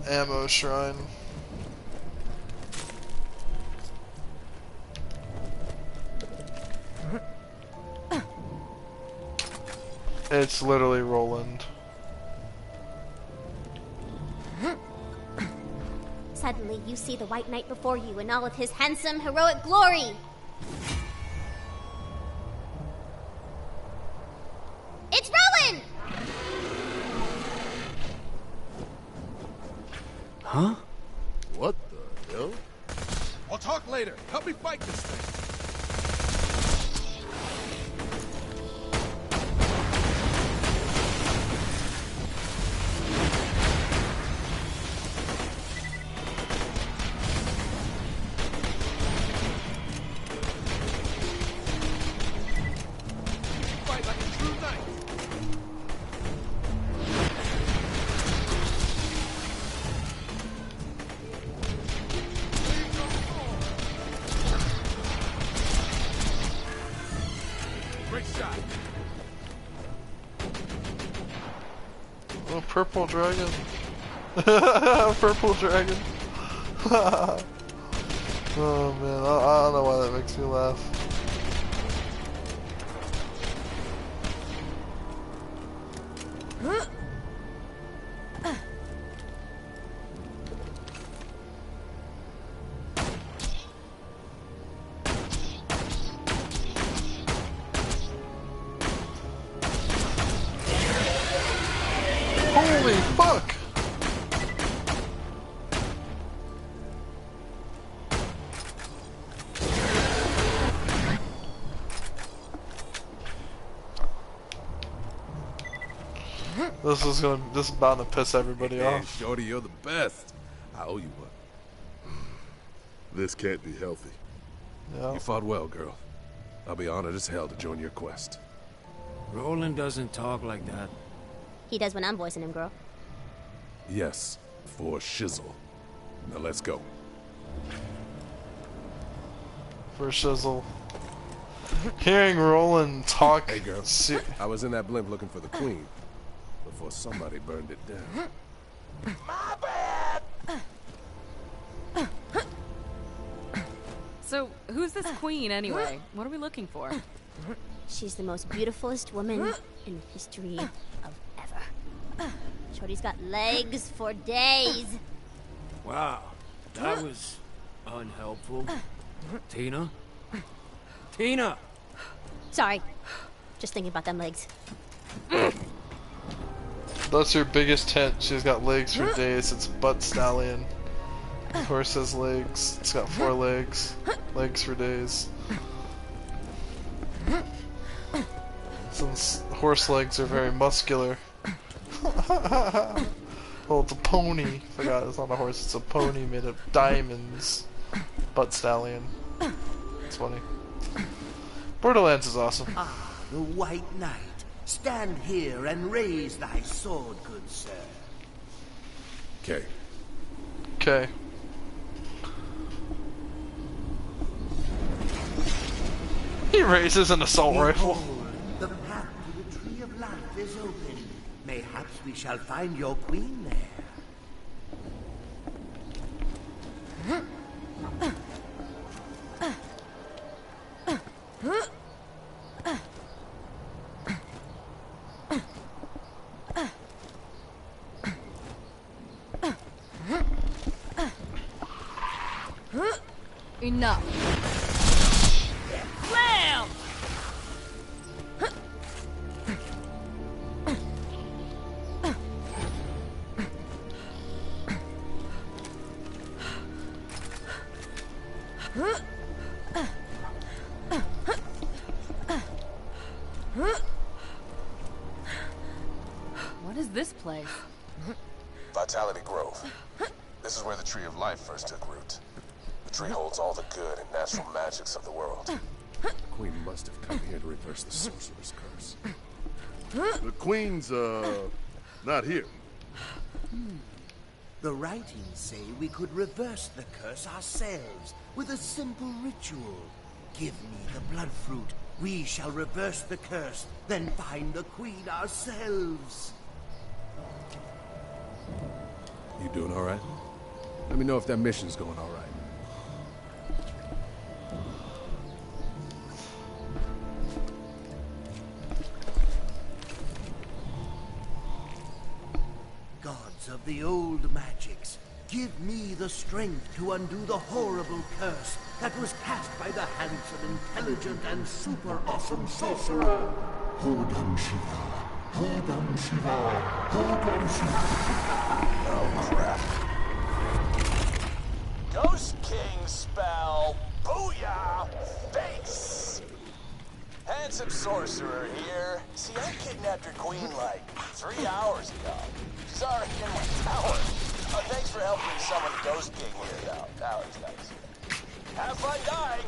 [SPEAKER 1] Ammo shrine. It's literally Roland.
[SPEAKER 8] Suddenly, you see the White Knight before you in all of his handsome, heroic glory. It's Roland!
[SPEAKER 14] Huh? What the hell?
[SPEAKER 4] I'll talk later. Help me fight this thing.
[SPEAKER 1] Oh, purple dragon. Purple dragon. Oh man, I don't know why that makes me laugh. Holy fuck! This is bound to piss everybody off.
[SPEAKER 14] Shorty, you're the best. I owe you one.
[SPEAKER 16] This can't be healthy.
[SPEAKER 1] Yeah.
[SPEAKER 14] You fought well, girl. I'll be honored as hell to join your quest.
[SPEAKER 9] Roland doesn't talk like that.
[SPEAKER 8] He does when I'm voicing him, girl.
[SPEAKER 14] Yes, for shizzle. Now let's go.
[SPEAKER 1] For shizzle. Hearing Roland talk.
[SPEAKER 14] Hey, girl. I was in that blimp looking for the queen before somebody burned it down.
[SPEAKER 13] My bad!
[SPEAKER 2] So, who's this queen anyway? What are we looking for?
[SPEAKER 8] She's the most beautifulest woman in the history of ever. Shorty's got legs for days.
[SPEAKER 9] Wow, that was unhelpful. Tina? Tina!
[SPEAKER 8] Sorry. Just thinking about them legs.
[SPEAKER 1] That's her biggest hint. She's got legs for days. It's butt stallion. The horse has legs. It's got 4 legs. Legs for days. Since horse legs are very muscular. Oh, it's a pony. Forgot it's not a horse. It's a pony made of diamonds. Butt stallion. It's funny. Borderlands is awesome.
[SPEAKER 11] Ah, the White Knight. Stand here and raise thy sword, good sir.
[SPEAKER 14] Okay.
[SPEAKER 1] Okay. He raises an assault rifle.
[SPEAKER 11] The path to the Tree of Life is open. Mayhaps we shall find your queen there.
[SPEAKER 15] Enough. Slam!
[SPEAKER 2] What is this place?
[SPEAKER 17] Vitality Grove. This is where the Tree of Life first took root. The tree holds all the good and natural magics of the world.
[SPEAKER 14] The queen must have come here to reverse the sorcerer's curse.
[SPEAKER 16] The queen's, not here.
[SPEAKER 11] The writings say we could reverse the curse ourselves with a simple ritual. Give me the blood fruit. We shall reverse the curse, then find the queen ourselves.
[SPEAKER 14] You doing all right? Let me know if that mission's going all right.
[SPEAKER 11] Gods of the old magics, give me the strength to undo the horrible curse that was cast by the handsome, intelligent, and super awesome sorcerer.
[SPEAKER 4] Hodam Shiva. Hodam Shiva. Hodam Shiva.
[SPEAKER 13] Oh, crap. Ghost King spell. Booyah! Face! Handsome sorcerer here. See, I kidnapped your queen like 3 hours ago. She's already in my tower. Thanks for helping me summon Ghost King here, though. That was nice. Have fun dying!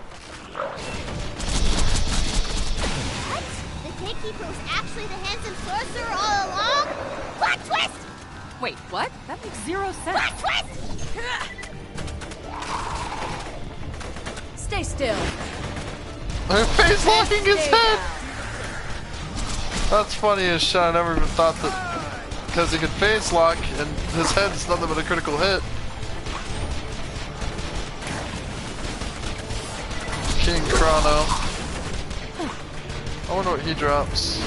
[SPEAKER 8] What? The gatekeeper was actually the handsome sorcerer all along? Plot twist!
[SPEAKER 2] Wait, what? That makes 0 sense.
[SPEAKER 8] Plot twist!
[SPEAKER 15] Stay still.
[SPEAKER 1] Her face locking his head! That's funny as shit. I never even thought that because he can phase lock, and his head's nothing but a critical hit. King Chrono. I wonder what he drops.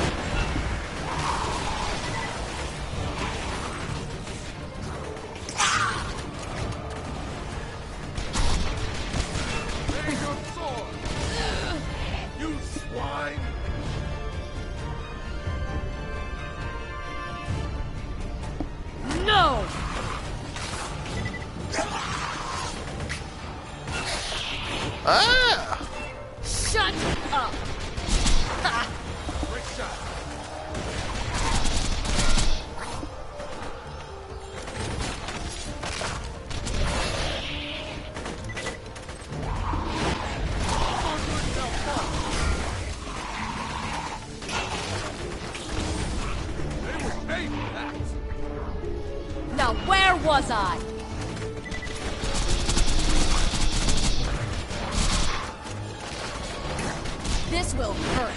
[SPEAKER 4] You swine!
[SPEAKER 15] No!
[SPEAKER 1] Ah!
[SPEAKER 15] Shut up! Ha!
[SPEAKER 4] Great shot.
[SPEAKER 15] Now where was I? This will hurt.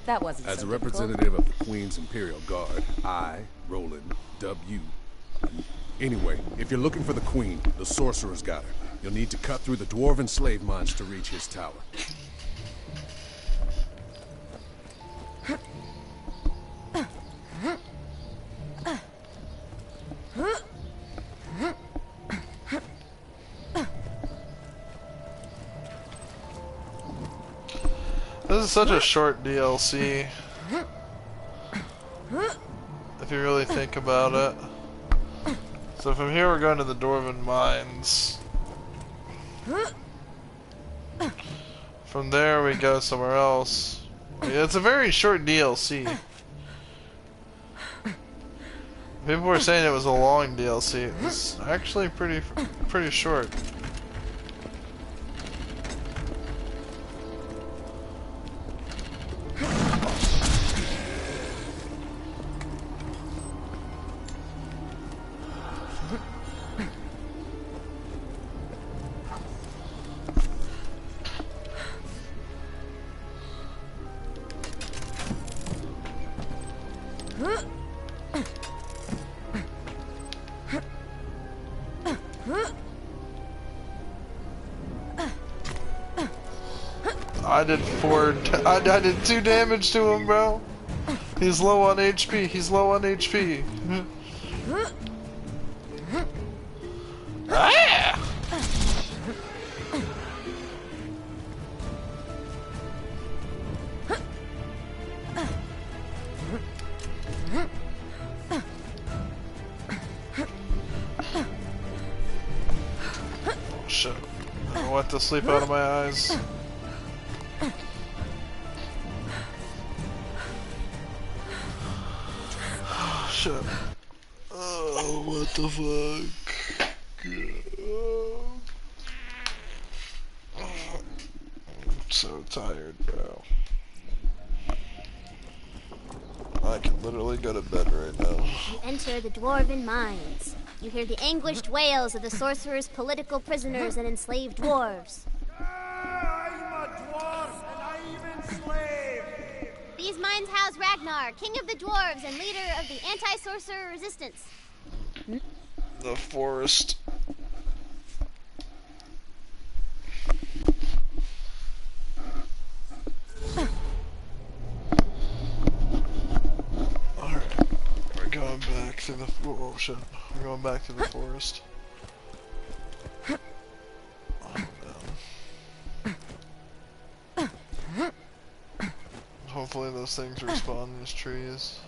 [SPEAKER 2] That wasn't
[SPEAKER 14] As
[SPEAKER 2] so
[SPEAKER 14] a
[SPEAKER 2] difficult.
[SPEAKER 14] representative of the Queen's Imperial Guard, I, Roland, dub you. Anyway, if you're looking for the Queen, the Sorcerer's got her. You'll need to cut through the Dwarven slave mines to reach his tower.
[SPEAKER 1] This is such a short DLC. If you really think about it. So from here we're going to the Dwarven Mines. From there we go somewhere else. It's a very short DLC. People were saying it was a long DLC. It's actually pretty short. I did 2 damage to him, bro. He's low on HP. He's low on HP. Ah! Oh shit. I went to sleep out of my eyes. Shit. Oh, what the fuck? I'm so tired, bro. I can literally go to bed right now.
[SPEAKER 8] You enter the Dwarven Mines. You hear the anguished wails of the sorcerer's political prisoners and enslaved dwarves.
[SPEAKER 4] I'm a dwarf and I'm enslaved.
[SPEAKER 8] These mines house Ragnar, king of the dwarves and leader of the anti-sorcerer resistance.
[SPEAKER 1] The forest. Alright. We're going back to the... Oh, shit. I'm going back to the forest. Hopefully those things respawn in these trees.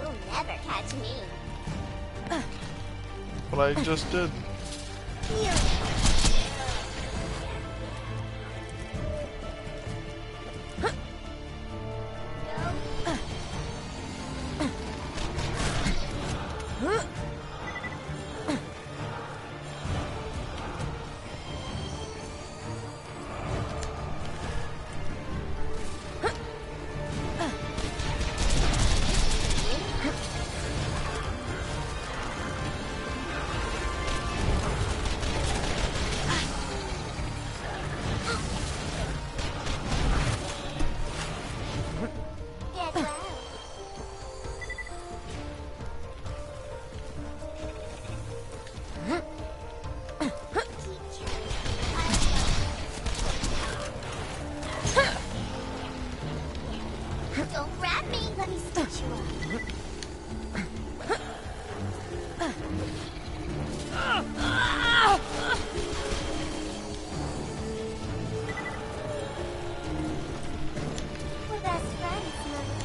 [SPEAKER 8] You'll never catch me.
[SPEAKER 1] But I just did.
[SPEAKER 8] Don't grab me. Let me stitch you up. We're best friends, Mother.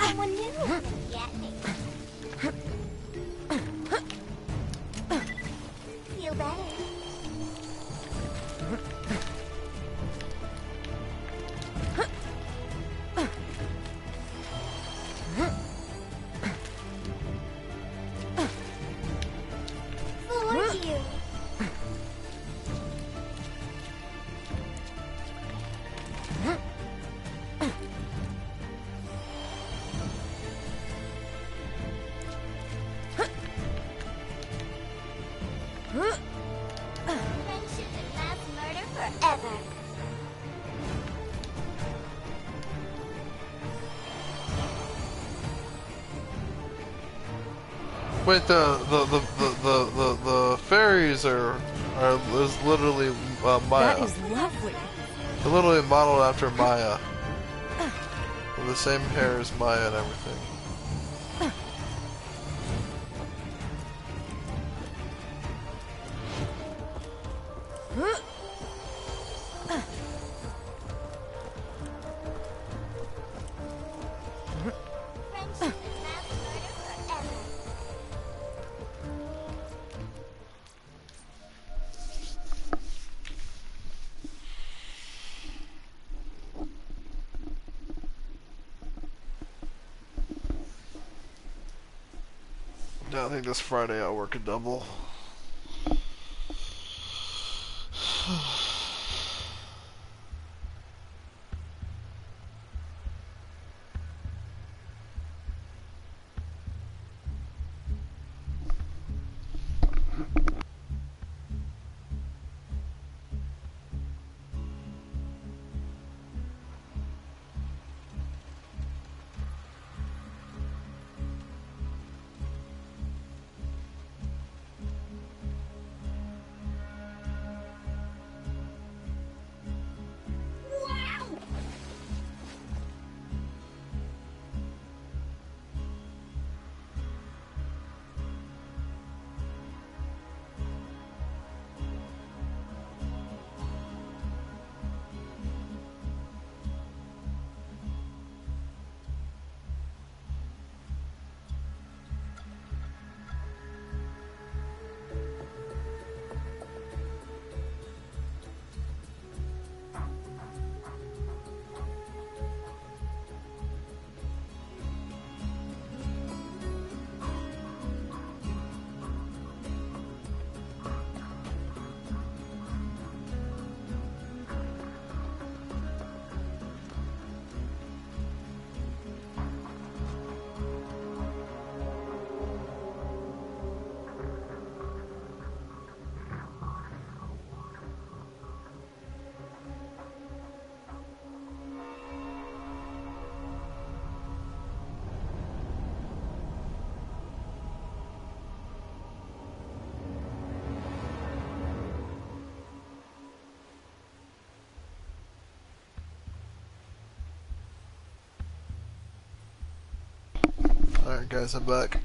[SPEAKER 8] Someone new will get me. Feel better. For you. Friendship and mass murder forever.
[SPEAKER 1] Wait, the fairies are Or it was literally Maya.
[SPEAKER 2] That is lovely.
[SPEAKER 1] They're literally modeled after Maya. With the same hair as Maya and everything. Yeah, I think this Friday I'll work a double. Alright guys, I'm back.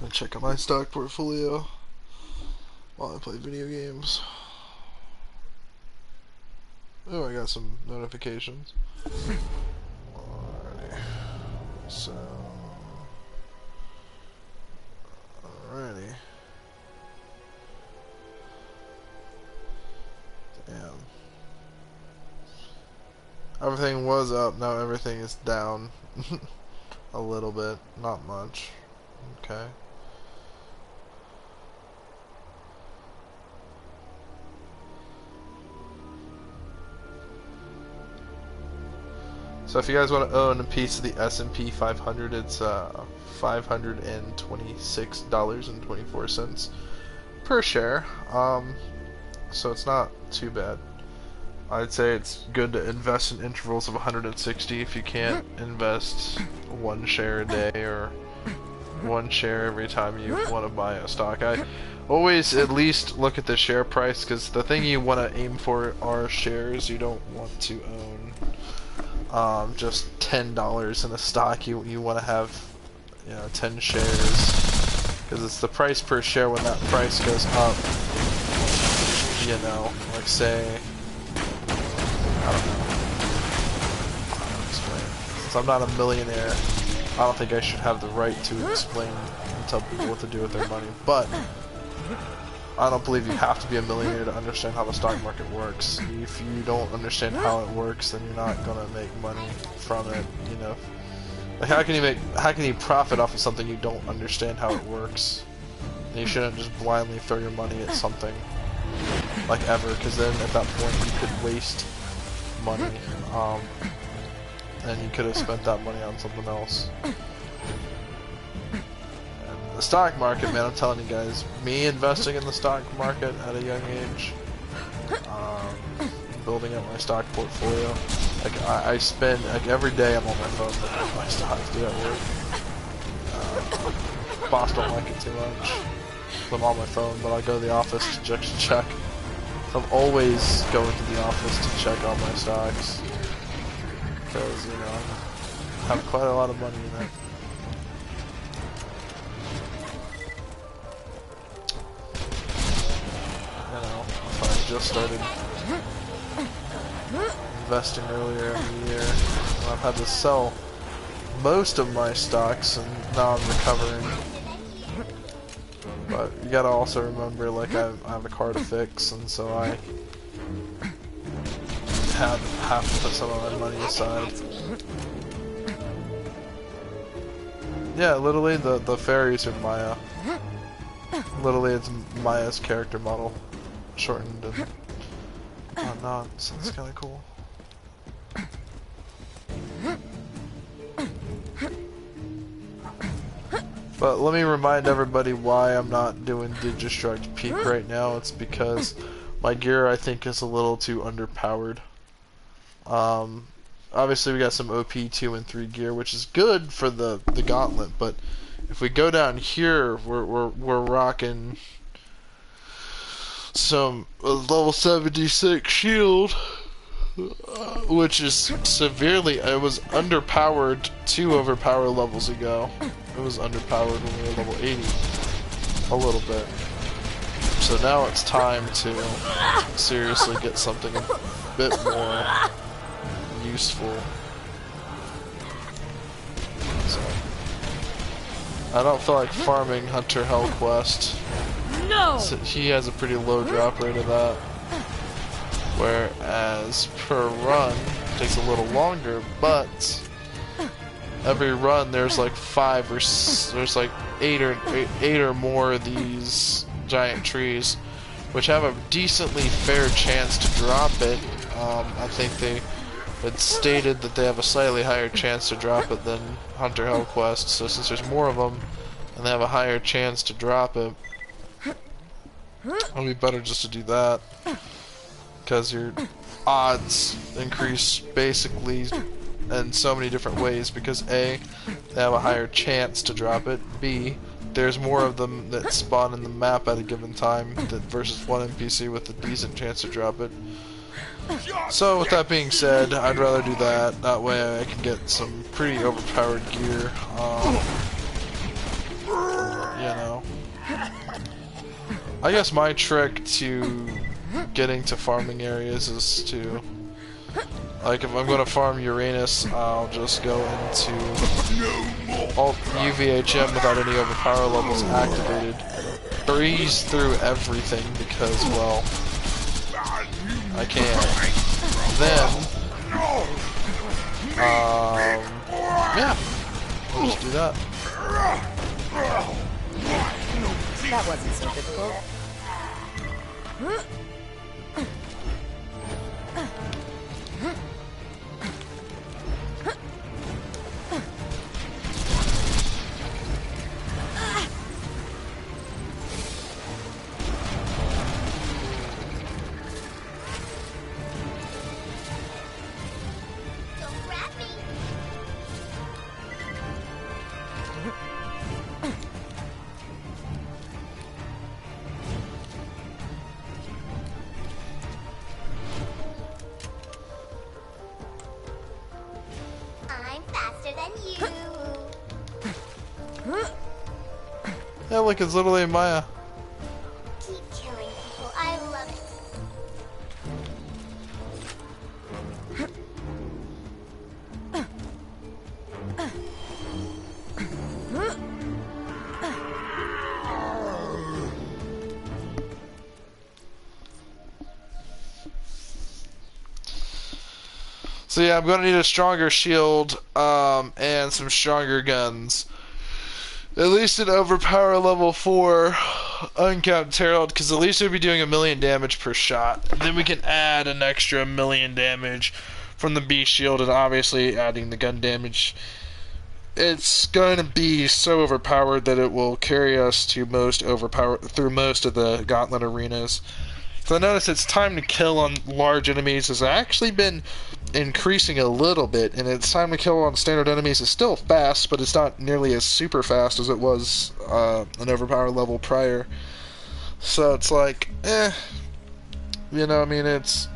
[SPEAKER 1] I'll check out my stock portfolio while I play video games. Oh, I got some notifications. Alrighty. So... Alrighty. Damn. Everything was up, now everything is down. A little bit, not much. Okay. So if you guys want to own a piece of the S&P 500, it's $526.24 per share. So it's not too bad. I'd say it's good to invest in intervals of 160 if you can't invest one share a day or one share every time you want to buy a stock. I always at least look at the share price, because the thing you want to aim for are shares. You don't want to own just $10 in a stock. You want to have 10 shares, because it's the price per share. When that price goes up, like say, I don't know. Since I'm not a millionaire, I don't think I should have the right to explain and tell people what to do with their money. But I don't believe you have to be a millionaire to understand how the stock market works. If you don't understand how it works, then you're not gonna make money from it. Like how can you profit off of something you don't understand how it works? And you shouldn't just blindly throw your money at something like ever, because then at that point you could waste money, and you could have spent that money on something else. And the stock market, man, I'm telling you guys, me investing in the stock market at a young age, building up my stock portfolio, like I spend, like every day I'm on my phone looking at my stocks, do that work. Boss don't like it too much. them on my phone, but I go to the office to just check. So I'm always going to the office to check all my stocks. Because, you know, I have quite a lot of money in it. You know, I just started investing earlier in the year. And I've had to sell most of my stocks, and now I'm recovering. But you gotta also remember, like, I have a car to fix, and so I have to put some of my money aside. Yeah, literally, the fairies are Maya. Literally, it's Maya's character model, shortened, and whatnot, so it's kinda cool. But let me remind everybody why I'm not doing Digistruct Peak right now. It's because my gear, I think, is a little too underpowered. Obviously we got some OP 2 and 3 gear, which is good for the gauntlet, but if we go down here, we're rocking some level 76 shield, which is severely, it was underpowered 2 overpower levels ago. It was underpowered when we were level 80, a little bit. So now it's time to seriously get something a bit more useful. So, I don't feel like farming Hunter Hellquest.
[SPEAKER 15] No!
[SPEAKER 1] So he has a pretty low drop rate of that. Whereas per run, it takes a little longer, but every run there's like 8 or more of these giant trees, which have a decently fair chance to drop it. I think they had stated that they have a slightly higher chance to drop it than Hunter Hellquest, so since there's more of them and they have a higher chance to drop it, it'll be better just to do that, because your odds increase basically in so many different ways, because A, they have a higher chance to drop it, B, there's more of them that spawn in the map at a given time versus one NPC with a decent chance to drop it. So with that being said, I'd rather do that. That way I can get some pretty overpowered gear. You know, I guess my trick to getting to farming areas is to, like, if I'm gonna farm Uranus, I'll just go into alt UVHM without any overpower levels activated, breeze through everything because, well, I can. Then, yeah, we'll just do that.
[SPEAKER 2] That wasn't so difficult.
[SPEAKER 1] Yeah, look, it's literally Maya.
[SPEAKER 8] Keep killing people. I love it.
[SPEAKER 1] So yeah, I'm gonna need a stronger shield, and some stronger guns. At least an overpower level 4 uncapped herald, because at least we'll be doing 1,000,000 damage per shot. Then we can add an extra 1,000,000 damage from the B shield, and obviously adding the gun damage. It's going to be so overpowered that it will carry us to through most of the gauntlet arenas. So I noticed its time to kill on large enemies has actually been increasing a little bit, and its time to kill on standard enemies is still fast, but it's not nearly as super fast as it was an overpower level prior. So it's like, you know, I mean, it's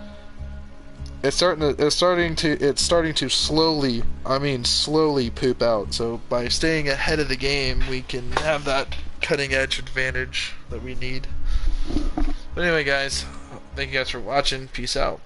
[SPEAKER 1] starting to slowly, I mean, slowly poop out. So by staying ahead of the game, we can have that cutting edge advantage that we need. But anyway, guys, thank you guys for watching. Peace out.